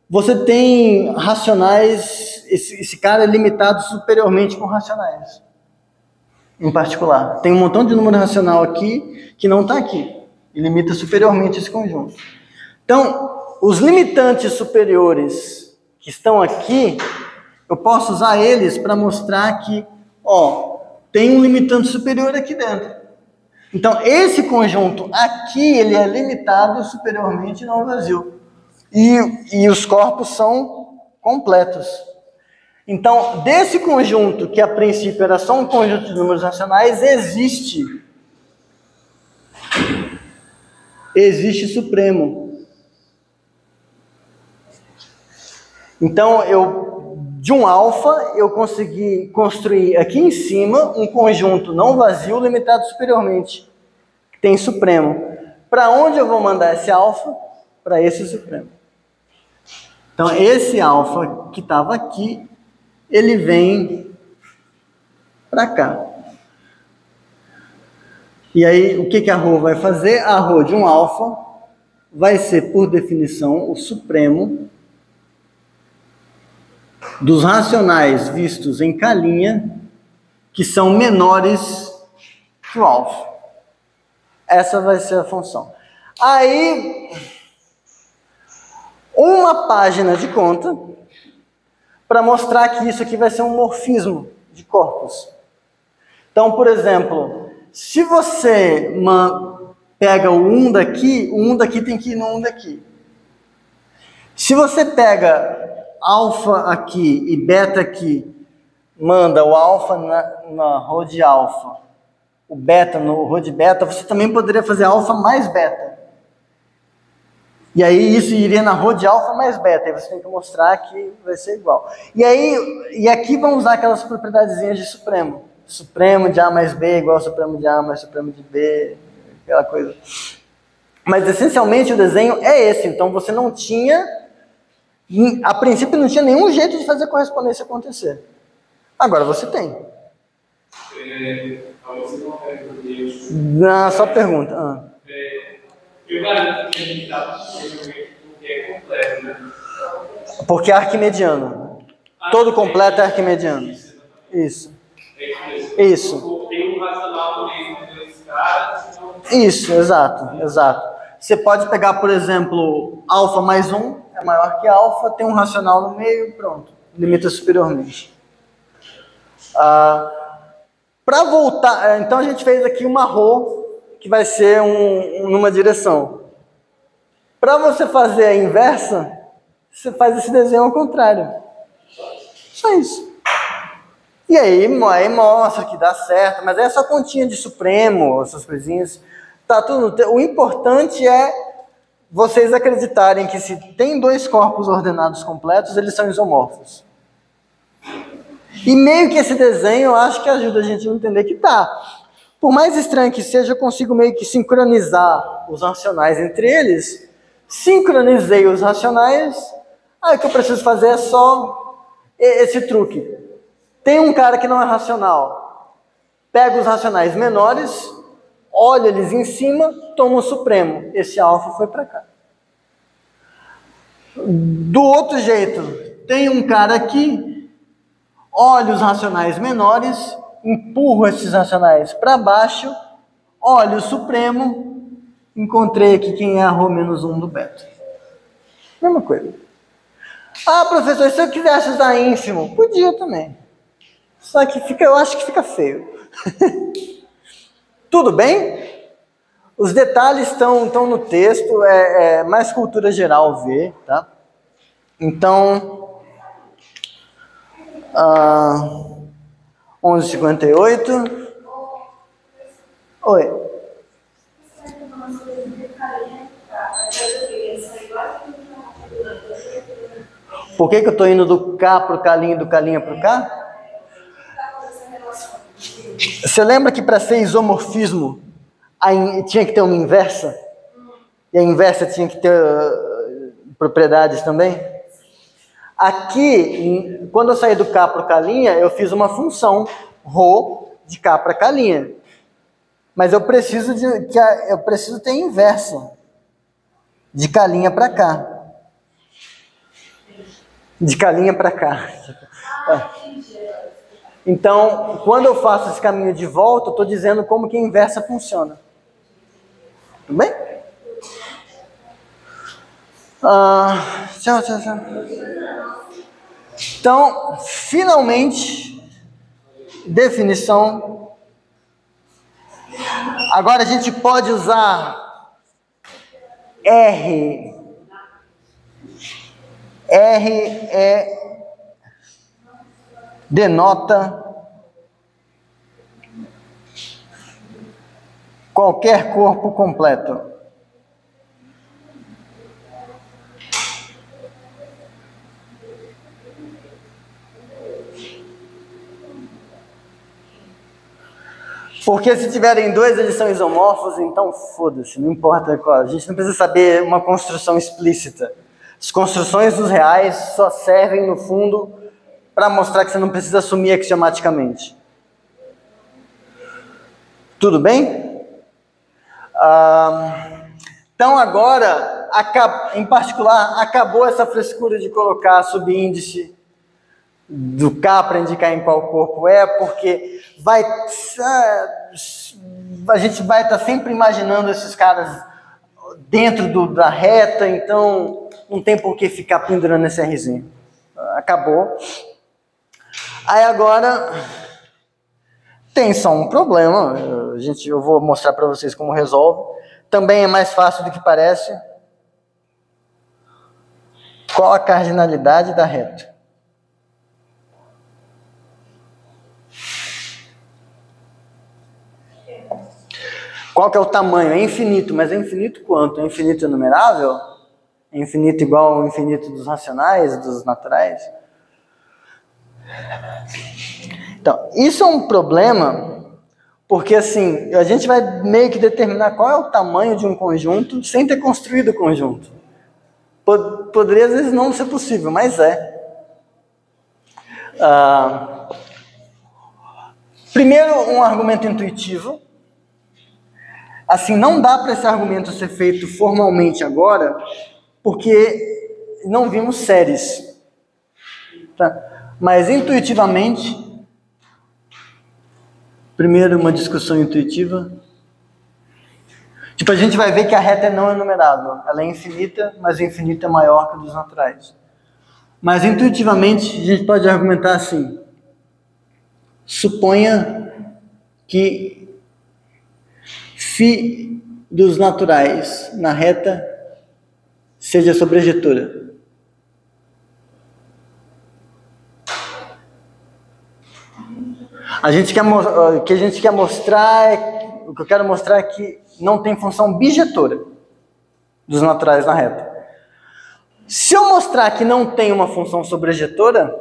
você tem racionais, esse cara é limitado superiormente com racionais. Em particular. Tem um montão de número racional aqui que não está aqui. E limita superiormente esse conjunto. Então, os limitantes superiores que estão aqui, eu posso usar eles para mostrar que, tem um limitante superior aqui dentro. Então, esse conjunto aqui, ele é limitado superiormente não vazio. E os corpos são completos. Então, desse conjunto, que a princípio era só um conjunto de números racionais, existe supremo. Então, de um alfa, eu consegui construir aqui em cima um conjunto não vazio limitado superiormente, que tem supremo. Para onde eu vou mandar esse alfa? Para esse supremo. Então, esse alfa que estava aqui, ele vem para cá. E aí, o que a ρ vai fazer? A ρ de um alfa vai ser, por definição, o supremo dos racionais vistos em K', que são menores que o alfa. Essa vai ser a função. Aí, uma página de conta para mostrar que isso aqui vai ser um morfismo de corpos. Então, por exemplo, se você pega o 1 daqui, o 1 daqui tem que ir no 1 daqui. Se você pega alfa aqui e beta aqui, manda o alfa na ρ de alfa, o beta no ρ de beta, você também poderia fazer alfa mais beta. E aí isso iria na ρ de alfa mais beta, aí você tem que mostrar que vai ser igual. E aqui vamos usar aquelas propriedadezinhas de supremo. Supremo de A mais B igual ao supremo de A mais supremo de B, aquela coisa. Mas essencialmente o desenho é esse, então você não tinha... A princípio não tinha nenhum jeito de fazer a correspondência acontecer. Agora você tem. Não, só pergunta. Eu garanto que a gente está porque é completo, né? Porque é arquimediano. Todo completo é arquimediano. Isso. Isso. Tem um racional no meio dos dois caras. Isso, exato. Você pode pegar, por exemplo, alfa mais 1 é maior que alfa, tem um racional no meio, pronto. Limita superiormente. Para voltar, então a gente fez aqui uma ρ que vai ser numa direção. Para você fazer a inversa, você faz esse desenho ao contrário. Só isso. E aí mostra que dá certo, mas é só continha de supremo, essas coisinhas. Tá tudo. O importante é vocês acreditarem que se tem dois corpos ordenados completos, eles são isomorfos. E meio que esse desenho, eu acho que ajuda a gente a entender que tá. Por mais estranho que seja, eu consigo meio que sincronizar os racionais entre eles. Sincronizei os racionais. Aí o que eu preciso fazer é só esse truque. Tem um cara que não é racional. Pega os racionais menores, olha eles em cima, toma o supremo. Esse alfa foi para cá. Do outro jeito, tem um cara aqui, olha os racionais menores, empurro esses racionais para baixo, Olha, o Supremo, encontrei aqui quem é a Rho menos 1 do beta. Mesma coisa. Ah, professor, se eu quisesse usar ínfimo, podia também. Só que eu acho que fica feio. Tudo bem? Os detalhes estão no texto, é mais cultura geral ver, tá? Então, 11h58. Oi. Por que eu estou indo do K para o K'inha e do K'inha para o K? Você lembra que para ser isomorfismo tinha que ter uma inversa? E a inversa tinha que ter propriedades também? Aqui, quando eu saí do K para o K'inha, eu fiz uma função ρ de K para K'inha. Mas eu preciso ter a inversa de K'inha para K. De K'inha para K. Então, quando eu faço esse caminho de volta, eu estou dizendo como que a inversa funciona. Tudo bem? Tchau. Então, finalmente, definição. Agora a gente pode usar R. R denota qualquer corpo completo. Porque se tiverem dois, eles são isomorfos, então foda-se, não importa qual. A gente não precisa saber uma construção explícita. As construções dos reais só servem, no fundo, para mostrar que você não precisa assumir axiomaticamente. Tudo bem? Então agora, em particular, acabou essa frescura de colocar subíndice do K para indicar em qual corpo é, porque a gente vai estar sempre imaginando esses caras dentro da reta, então não tem por que ficar pendurando esse Rzinho. Acabou. Aí agora tem só um problema, eu vou mostrar para vocês como resolve. Também é mais fácil do que parece. Qual a cardinalidade da reta? Qual que é o tamanho? É infinito, mas é infinito quanto? É infinito enumerável? É infinito igual ao infinito dos racionais, dos naturais? Então, isso é um problema, porque assim, a gente vai meio que determinar qual é o tamanho de um conjunto sem ter construído o conjunto. Poderia às vezes não ser possível, mas é. Primeiro, um argumento intuitivo. Assim, não dá para esse argumento ser feito formalmente agora, porque não vimos séries. Tá? Mas intuitivamente, primeiro uma discussão intuitiva. Tipo, a gente vai ver que a reta é não enumerável. Ela é infinita, mas o infinito é maior que o dos naturais. Mas intuitivamente, a gente pode argumentar assim. Suponha que φ dos naturais na reta seja sobrejetora. O que a gente quer mostrar o que eu quero mostrar é que não tem função bijetora dos naturais na reta. Se eu mostrar que não tem uma função sobrejetora,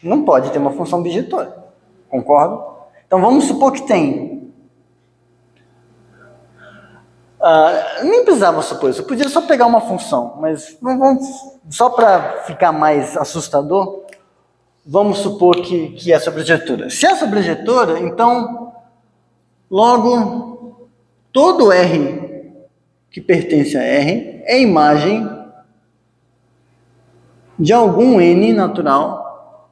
não pode ter uma função bijetora. Concordo? Então vamos supor que tem. Nem precisava supor isso, eu podia só pegar uma função, mas só para ficar mais assustador, vamos supor que é sobrejetora. Se é sobrejetora, então, logo, todo R que pertence a R é imagem de algum N natural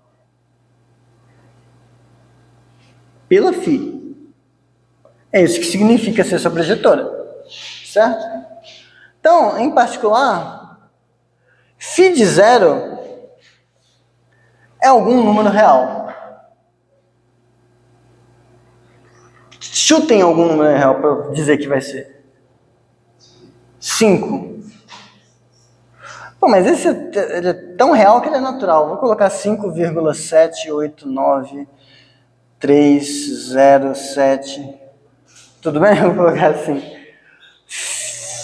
pela φ. É isso que significa ser sobrejetora, certo? Então, em particular, φ de 0 é algum número real. Chutem algum número real para eu dizer que vai ser. 5. Pô, mas esse ele é tão real que ele é natural. Vou colocar 5,789307. Tudo bem? Vou colocar assim.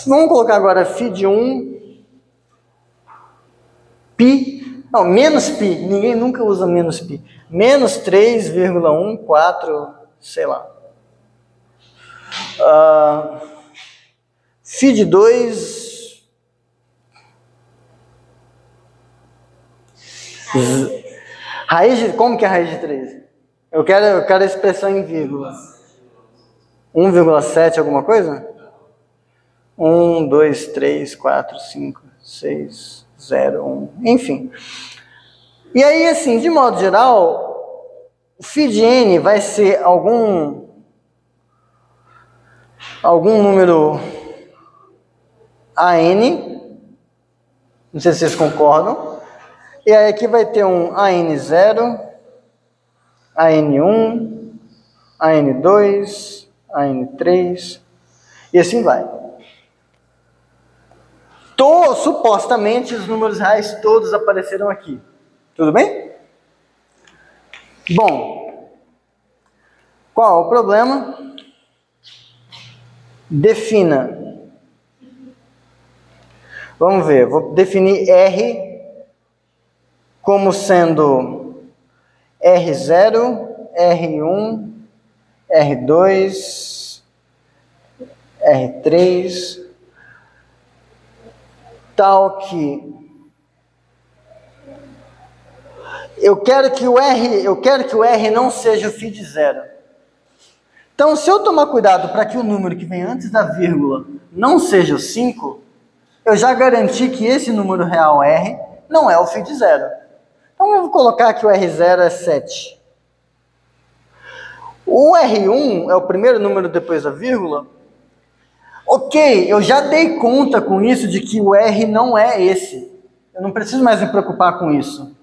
Vamos colocar agora φ de 1. Π. Não, menos π. Ninguém nunca usa menos π. Menos 3,14, sei lá. Φ de 2. Raiz de, como que é a raiz de 3? Eu quero a expressão em vírgula. 1,7 alguma coisa? 1, 2, 3, 4, 5, 6, 0, 1. Enfim. E aí, assim, de modo geral, o φ de n vai ser algum número AN. Não sei se vocês concordam. E aí aqui vai ter um AN0, AN1, AN2, AN3, e assim vai. Supostamente os números reais todos apareceram aqui. Tudo bem? Bom, qual é o problema? Defina. Vamos ver, vou definir R como sendo R0, R1, R2, R3, tal que eu quero que o R não seja o φ de 0. Então, se eu tomar cuidado para que o número que vem antes da vírgula não seja o 5, eu já garanti que esse número real R não é o φ de 0. Então, eu vou colocar que o R0 é 7. O R1 é o primeiro número depois da vírgula. Ok, eu já dei conta com isso de que o R não é esse. Eu não preciso mais me preocupar com isso.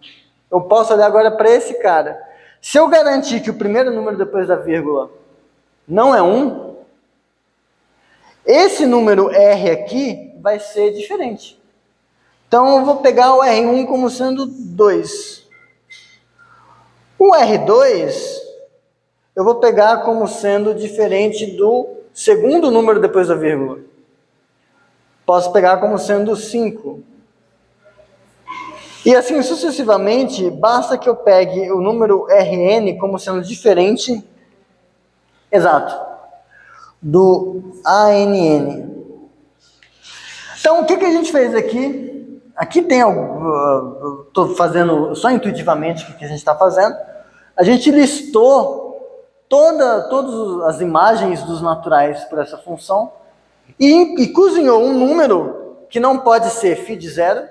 Eu posso olhar agora para esse cara. Se eu garantir que o primeiro número depois da vírgula não é 1, esse número R aqui vai ser diferente. Então, eu vou pegar o R1 como sendo 2. O R2, eu vou pegar como sendo diferente do segundo número depois da vírgula. Posso pegar como sendo 5. E assim sucessivamente, basta que eu pegue o número Rn como sendo diferente, exato, do ANN. Então, o que a gente fez aqui? Aqui tem algo, estou fazendo só intuitivamente o que a gente está fazendo. A gente listou todas as imagens dos naturais por essa função e cozinhou um número que não pode ser φ de 0,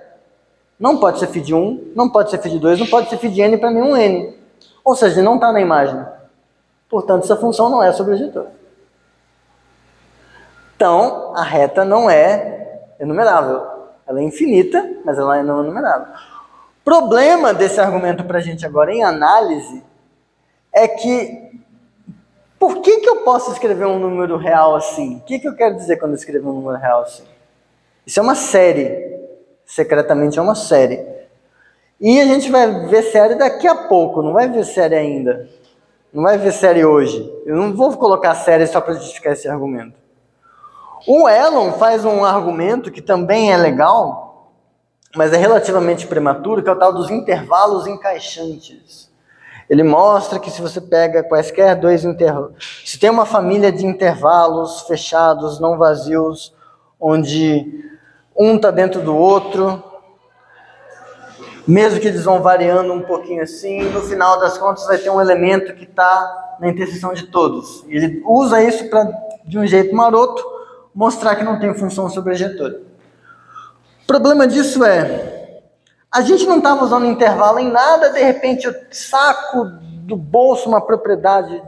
não pode ser φ de 1, não pode ser φ de 2, não pode ser φ de n para nenhum n. Ou seja, não está na imagem. Portanto, essa função não é sobrejetora. Então, a reta não é enumerável. Ela é infinita, mas ela não é enumerável. O problema desse argumento para a gente agora em análise é que por que eu posso escrever um número real assim? O que eu quero dizer quando eu escrevo um número real assim? Isso é uma série. Secretamente é uma série. E a gente vai ver série daqui a pouco, não vai ver série ainda. Não vai ver série hoje. Eu não vou colocar série só para justificar esse argumento. O Elon faz um argumento que também é legal, mas é relativamente prematuro, que é o tal dos intervalos encaixantes. Ele mostra que se você pega quaisquer dois intervalos, se tem uma família de intervalos fechados, não vazios, onde um está dentro do outro, mesmo que eles vão variando um pouquinho assim, no final das contas vai ter um elemento que está na interseção de todos. E ele usa isso para, de um jeito maroto, mostrar que não tem função sobrejetora. O problema disso é, a gente não estava usando intervalo em nada, de repente eu saco do bolso uma propriedade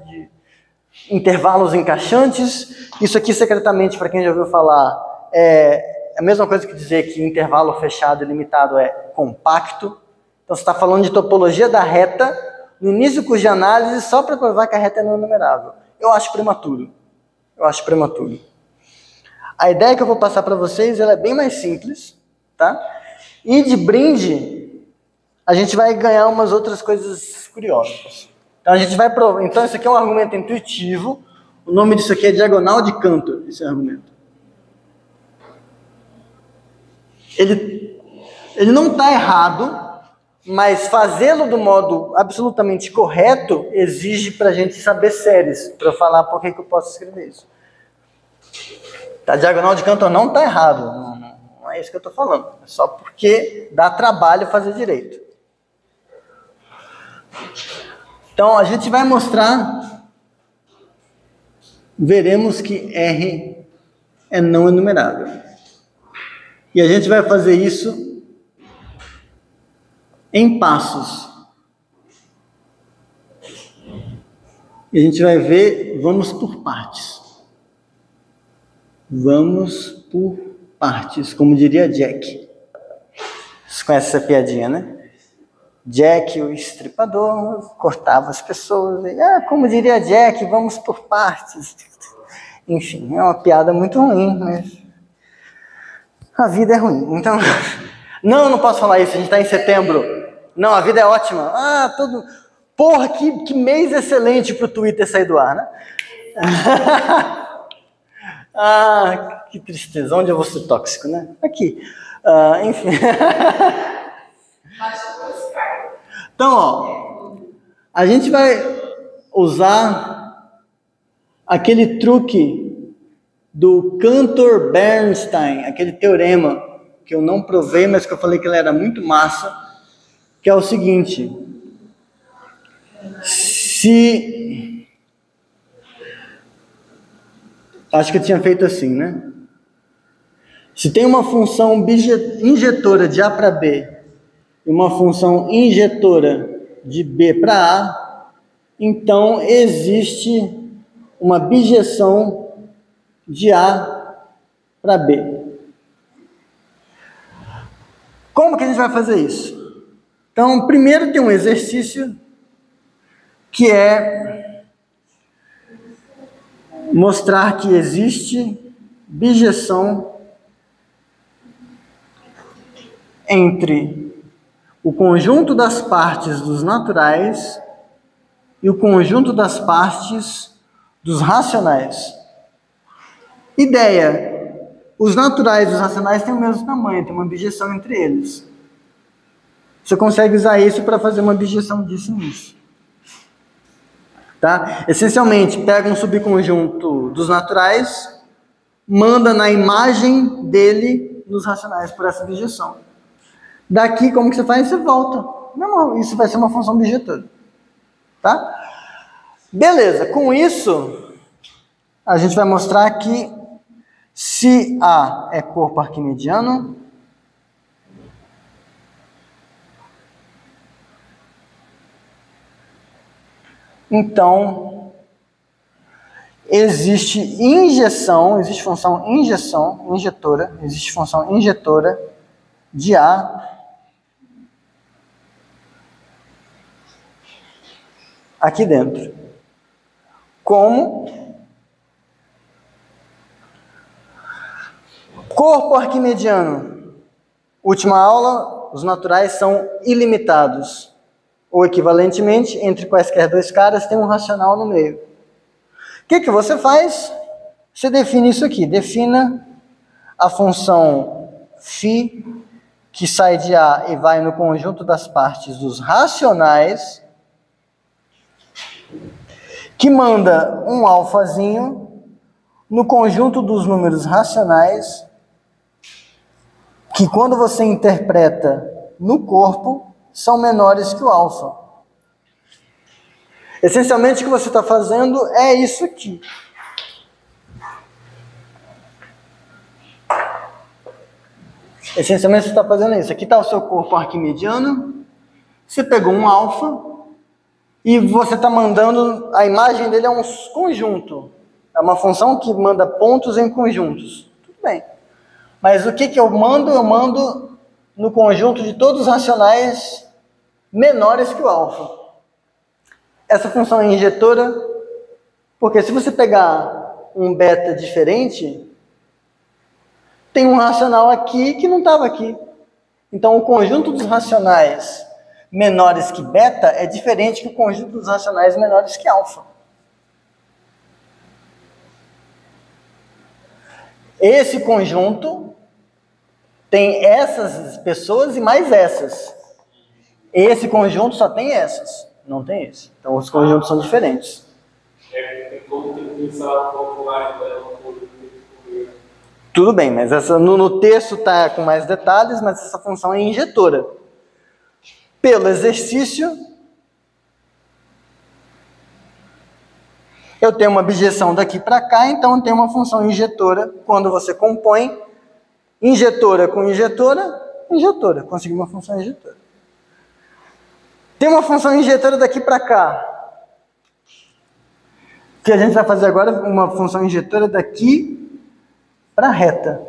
intervalos encaixantes. Isso aqui, secretamente, para quem já ouviu falar, é a mesma coisa que dizer que intervalo fechado e limitado é compacto. Então, você está falando de topologia da reta no início do curso de análise só para provar que a reta é não numerável. Eu acho prematuro. A ideia que eu vou passar para vocês ela é bem mais simples, tá? E de brinde, a gente vai ganhar umas outras coisas curiosas. Então, a gente vai provar. Então, isso aqui é um argumento intuitivo. O nome disso aqui é diagonal de Cantor, esse argumento. Ele não está errado, mas fazê-lo do modo absolutamente correto exige para a gente saber séries, para eu falar por que eu posso escrever isso. A diagonal de Cantor não está errado, não é isso que eu estou falando, é só porque dá trabalho fazer direito. Então, a gente vai mostrar, veremos que R é não enumerável. E a gente vai fazer isso em passos. E a gente vai ver, vamos por partes. Vamos por partes, como diria Jack. Vocês conhecem essa piadinha, né? Jack, o estripador, cortava as pessoas. E, como diria Jack, vamos por partes. Enfim, é uma piada muito ruim, mas a vida é ruim. Então, não posso falar isso, a gente está em setembro. Não, a vida é ótima. Porra, que mês excelente para o Twitter sair do ar, né? Que tristeza. Onde eu vou ser tóxico, né? Aqui. Enfim. Então, a gente vai usar aquele truque do Cantor-Bernstein, aquele teorema que eu não provei, mas que eu falei que ele era muito massa, que é o seguinte: acho que eu tinha feito assim, né? Se tem uma função injetora de A para B e uma função injetora de B para A, então existe uma bijeção de A para B. Como que a gente vai fazer isso? Então, primeiro tem um exercício que é mostrar que existe bijeção entre o conjunto das partes dos naturais e o conjunto das partes dos racionais. Ideia: os naturais e os racionais têm o mesmo tamanho, tem uma bijeção entre eles. Você consegue usar isso para fazer uma bijeção disso nisso. Tá? Essencialmente, pega um subconjunto dos naturais, manda na imagem dele nos racionais por essa bijeção. Daqui, como que você faz? Você volta. Não, isso vai ser uma função bijetora. Tá? Beleza, com isso, a gente vai mostrar que se A é corpo arquimediano, então existe função injetora de A aqui dentro. Como corpo arquimediano. Última aula, os naturais são ilimitados. Ou equivalentemente, entre quaisquer dois caras tem um racional no meio. O que você faz? Você define isso aqui. Defina a função φ que sai de A e vai no conjunto das partes dos racionais, que manda um alfazinho no conjunto dos números racionais, que quando você interpreta no corpo, são menores que o alfa. Essencialmente, o que você está fazendo é isso aqui. Essencialmente, você está fazendo isso. Aqui está o seu corpo arquimediano. Você pegou um alfa e você está mandando, a imagem dele é um conjunto. É uma função que manda pontos em conjuntos. Tudo bem. Mas o que eu mando? Eu mando no conjunto de todos os racionais menores que o alfa. Essa função é injetora, porque se você pegar um beta diferente, tem um racional aqui que não estava aqui. Então, o conjunto dos racionais menores que beta é diferente que o conjunto dos racionais menores que alfa. Esse conjunto tem essas pessoas e mais essas. Esse conjunto só tem essas, não tem esse. Então, os conjuntos são diferentes. Como tem que pensar popular dela. Tudo bem, mas essa, no texto está com mais detalhes, mas essa função é injetora. Pelo exercício, eu tenho uma bijeção daqui para cá, então eu tenho uma função injetora. Quando você compõe injetora com injetora, consegui uma função injetora. Tem uma função injetora daqui para cá. O que a gente vai fazer agora é uma função injetora daqui para a reta.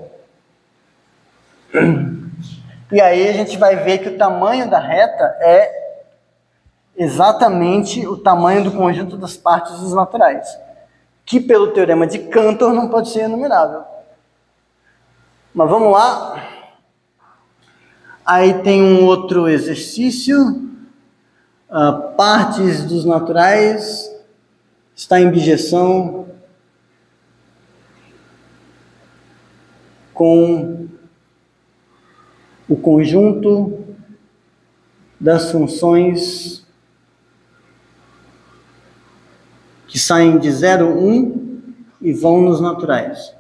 E aí a gente vai ver que o tamanho da reta é exatamente o tamanho do conjunto das partes dos naturais, que pelo teorema de Cantor não pode ser enumerável. Mas vamos lá. Aí tem um outro exercício. Partes dos naturais está em bijeção com o conjunto das funções que saem de 0, 1 e vão nos naturais.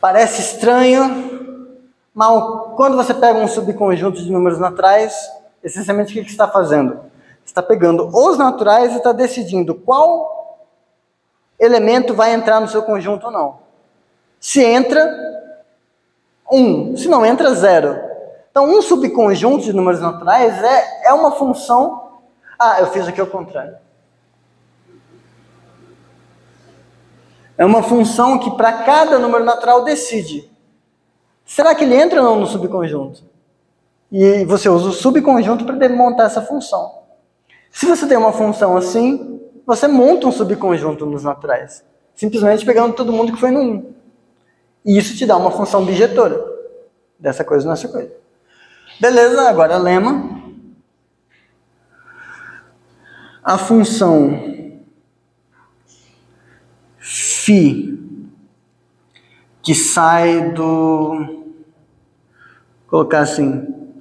Parece estranho, mas quando você pega um subconjunto de números naturais, essencialmente o que você está fazendo? Você está pegando os naturais e está decidindo qual elemento vai entrar no seu conjunto ou não. Se entra, 1. Se não entra, 0. Então, um subconjunto de números naturais é uma função... eu fiz aqui ao contrário. É uma função que para cada número natural decide. Será que ele entra ou não no subconjunto? E você usa o subconjunto para montar essa função. Se você tem uma função assim, você monta um subconjunto nos naturais. Simplesmente pegando todo mundo que foi no 1. E isso te dá uma função bijetora. Dessa coisa nessa coisa. Beleza, agora lema. A função φ que sai do... Vou colocar assim,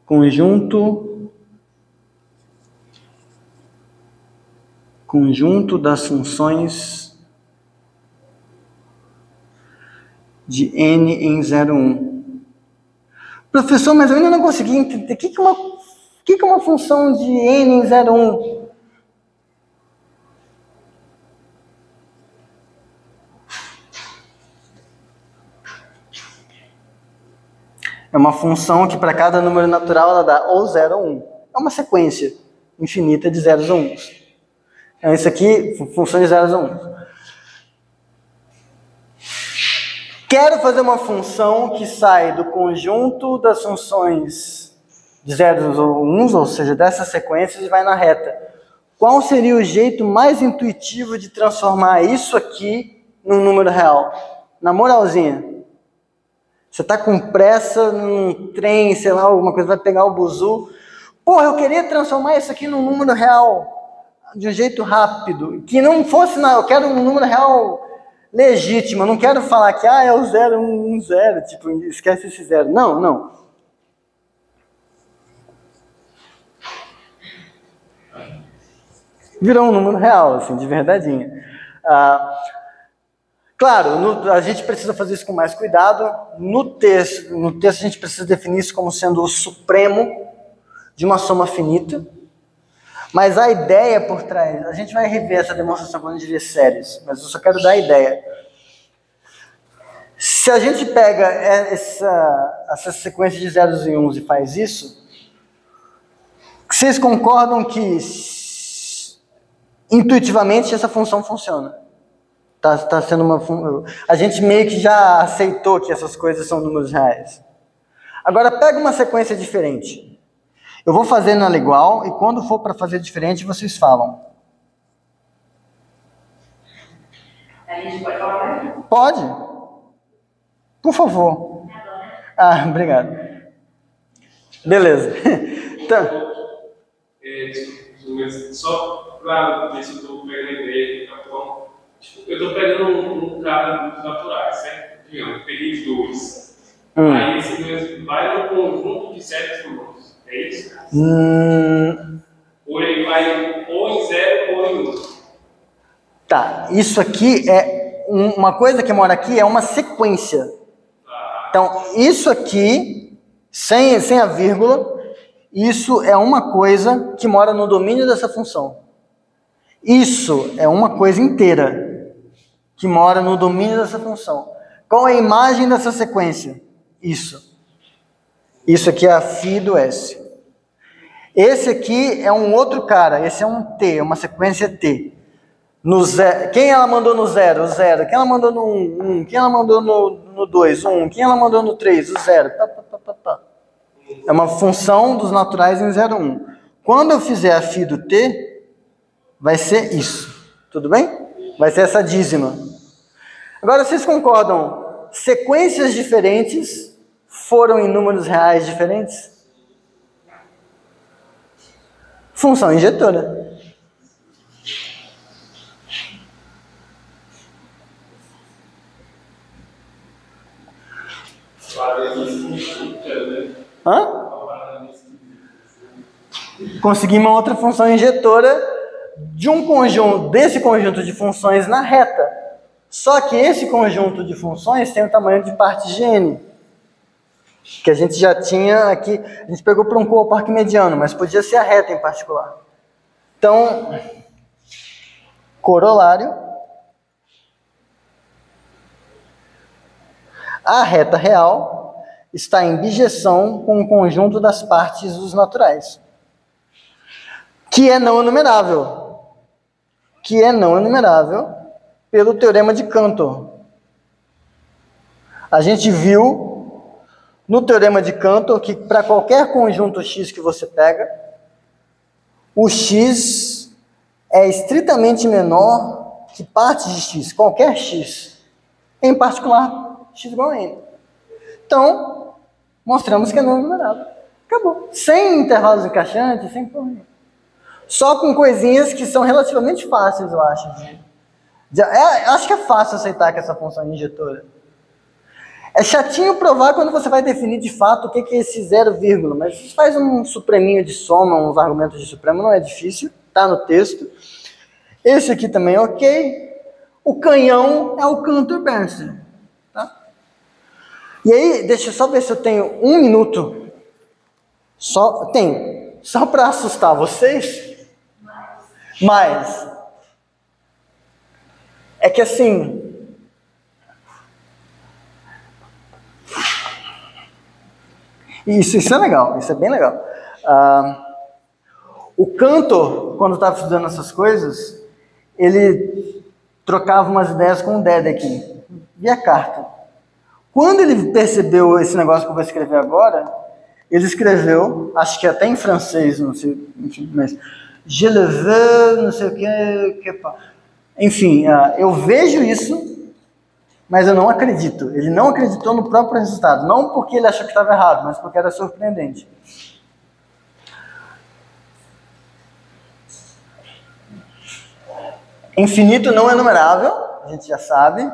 conjunto das funções de n em 0, 1. Professor, mas eu ainda não consegui entender o que é uma função de n em 0, 1. É uma função que para cada número natural ela dá ou 0 ou 1. É uma sequência infinita de zeros ou 1s. Então isso aqui, função de zeros ou 1s. Quero fazer uma função que sai do conjunto das funções de zeros ou 1s, ou seja, dessas sequências, e vai na reta. Qual seria o jeito mais intuitivo de transformar isso aqui num número real? Na moralzinha. Você está com pressa num trem, sei lá, alguma coisa, vai pegar o buzu. Porra, eu queria transformar isso aqui num número real, de um jeito rápido, que não fosse, eu quero um número real legítimo, eu não quero falar que é o 0, 1, 1, 0, tipo, esquece esse 0. Não, não. Virou um número real, assim, de verdadeinha. Claro, a gente precisa fazer isso com mais cuidado. No texto a gente precisa definir isso como sendo o supremo de uma soma finita. Mas a ideia por trás, a gente vai rever essa demonstração quando a gente ver séries, mas eu só quero dar a ideia. Se a gente pega essa sequência de zeros e 1s e faz isso, vocês concordam que intuitivamente essa função funciona. Tá sendo a gente meio que já aceitou que essas coisas são números reais. Agora pega uma sequência diferente. Eu vou fazendo ela igual e quando for para fazer diferente vocês falam. A gente pode falar? Pode. Por favor. Ah, obrigado. Beleza. Então, só para ver se eu estou pegando a ideia, então, eu estou pegando um cara dos naturais, certo? Digamos, peguei 2. Aí esse 2 vai no conjunto de 7 números. É isso? Ou ele vai ou em 0 ou em 1. Tá, isso aqui é uma coisa que mora aqui, é uma sequência. Então, isso aqui, sem a vírgula, isso é uma coisa que mora no domínio dessa função. Isso é uma coisa inteira que mora no domínio dessa função. Qual é a imagem dessa sequência? Isso. Isso aqui é a φ do S. Esse aqui é um outro cara, esse é um T, é uma sequência T. No zero, quem ela mandou no 0? O 0. Quem ela mandou no 1? 1. Quem ela mandou no 2? 1. Quem ela mandou no 3? O 0. É uma função dos naturais em 0, 1. Quando eu fizer a φ do T, vai ser isso. Tudo bem? Vai ser essa dízima. Agora, vocês concordam? Sequências diferentes foram em números reais diferentes? Função injetora. Hã? Consegui uma outra função injetora de um conjunto, desse conjunto de funções na reta. Só que esse conjunto de funções tem o tamanho de parte de n. Que a gente já tinha aqui, a gente pegou para um corpo arquimediano, mas podia ser a reta em particular. Então, corolário, a reta real está em bijeção com o conjunto das partes dos naturais, que é não enumerável, pelo teorema de Cantor. A gente viu no teorema de Cantor que para qualquer conjunto X que você pega, o X é estritamente menor que partes de X, qualquer X, em particular X igual a N. Então, mostramos que é não enumerável. Acabou. Sem intervalos encaixantes, sem porra. Só com coisinhas que são relativamente fáceis, eu acho. Acho que é fácil aceitar que essa função é injetora. É chatinho provar quando você vai definir de fato o que é esse 0, mas você faz um supreminho de soma, uns argumentos de supremo, não é difícil, tá no texto. Esse aqui também é ok. O canhão é o Cantor-Bernstein. Tá? E aí, deixa eu só ver se eu tenho 1 minuto. Tenho. Só para assustar vocês. Mas é que assim, isso é legal, isso é bem legal. O Cantor, quando estava estudando essas coisas, ele trocava umas ideias com o Dedekind, via carta. Quando ele percebeu esse negócio que eu vou escrever agora, ele escreveu, acho que até em francês, não sei, enfim, mas je le veux, não sei o que. Enfim, eu vejo isso, mas eu não acredito. Ele não acreditou no próprio resultado. Não porque ele achou que estava errado, mas porque era surpreendente. Infinito não é numerável, a gente já sabe.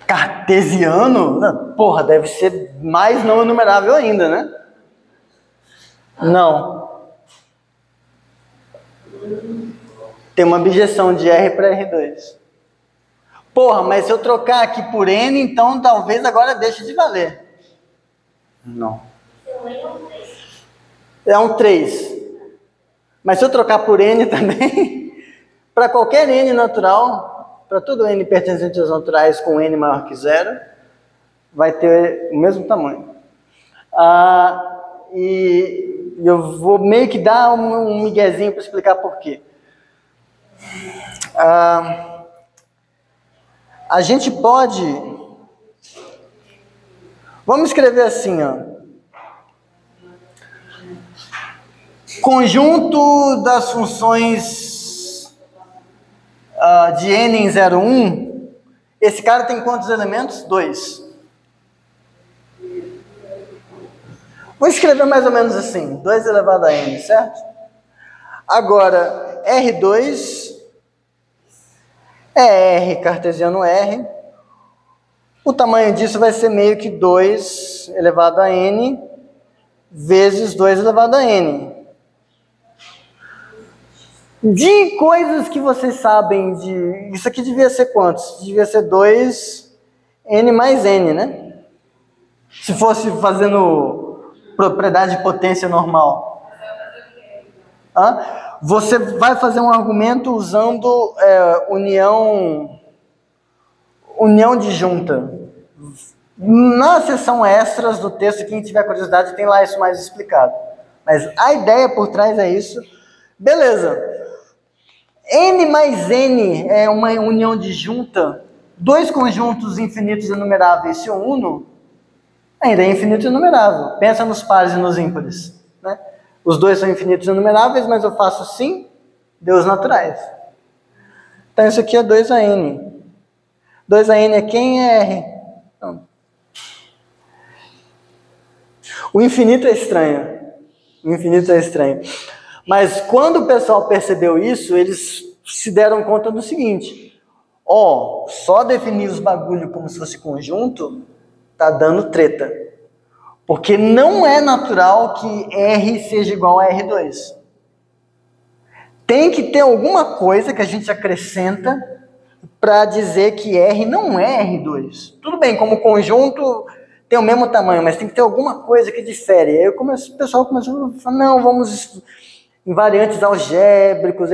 Cartesiano? Porra, deve ser mais não enumerável ainda, né? Não. Tem uma bijeção de R para R2. Porra, mas se eu trocar aqui por N, então talvez agora deixe de valer. Não. É um 3. Mas se eu trocar por N também, para qualquer N natural, para todo N pertencente aos naturais com N maior que 0, vai ter o mesmo tamanho. E eu vou meio que dar um miguezinho para explicar por quê. A gente pode... Vamos escrever assim, ó. Conjunto das funções de n em 0, 1. Esse cara tem quantos elementos? 2. Vou escrever mais ou menos assim, 2 elevado a n, certo? Agora, R2 é R cartesiano R. O tamanho disso vai ser meio que 2 elevado a n vezes 2 elevado a n. De coisas que vocês sabem de... Isso aqui devia ser quantos? Devia ser 2n mais n, né? Se fosse fazendo propriedade de potência normal. Você vai fazer um argumento usando união disjunta. Na seção extras do texto, quem tiver curiosidade, tem lá isso mais explicado. Mas a ideia por trás é isso. Beleza. N mais N é uma união disjunta. 2 conjuntos infinitos enumeráveis se eu uno, ainda é infinito e enumerável. Pensa nos pares e nos ímpares, né? Os dois são infinitos e enumeráveis, mas eu faço assim, Deus naturais. Então isso aqui é 2an. 2an é quem? É R. Então, o infinito é estranho. O infinito é estranho. Mas quando o pessoal percebeu isso, eles se deram conta do seguinte: só definir os bagulho como se fosse conjunto tá dando treta. Porque não é natural que R seja igual a R2. Tem que ter alguma coisa que a gente acrescenta para dizer que R não é R2. Tudo bem, como conjunto tem o mesmo tamanho, mas tem que ter alguma coisa que difere. Aí o pessoal começou a falar, não, vamos em variantes algébricos.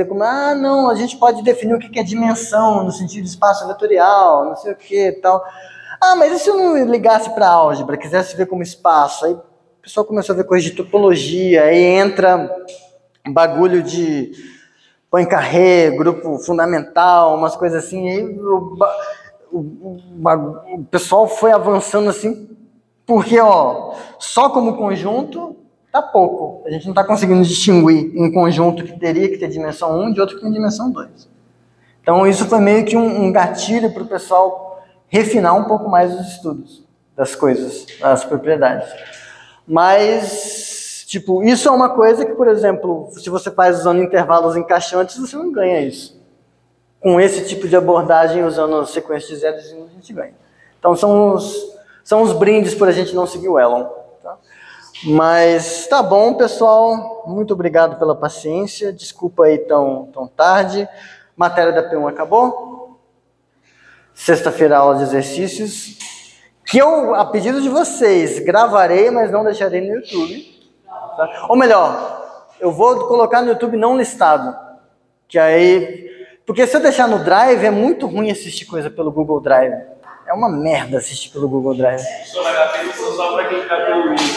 Não, a gente pode definir o que é dimensão, no sentido de espaço vetorial, não sei o que e tal. Mas e se eu não ligasse para álgebra, quisesse ver como espaço? Aí o pessoal começou a ver coisa de topologia, aí entra bagulho de Poincaré, grupo fundamental, umas coisas assim, aí o pessoal foi avançando assim, porque só como conjunto tá pouco. A gente não está conseguindo distinguir um conjunto que teria que ter dimensão 1 de outro que tem dimensão 2. Então isso foi meio que um gatilho para o pessoal refinar um pouco mais os estudos das coisas, das propriedades. Mas, isso é uma coisa que, por exemplo, se você faz usando intervalos encaixantes, você não ganha isso. Com esse tipo de abordagem, usando sequência de zeros, a gente ganha. Então, são os brindes por a gente não seguir o Elon. Tá? Mas, tá bom, pessoal. Muito obrigado pela paciência. Desculpa aí tão tarde. Matéria da P1 acabou. Sexta-feira, aula de exercícios, que eu, a pedido de vocês, gravarei, mas não deixarei no YouTube. Tá? Ou melhor, eu vou colocar no YouTube não listado. Que aí... Porque se eu deixar no Drive, é muito ruim assistir coisa pelo Google Drive. É uma merda assistir pelo Google Drive. Só vai dar tempo só para quem está pelo Windows.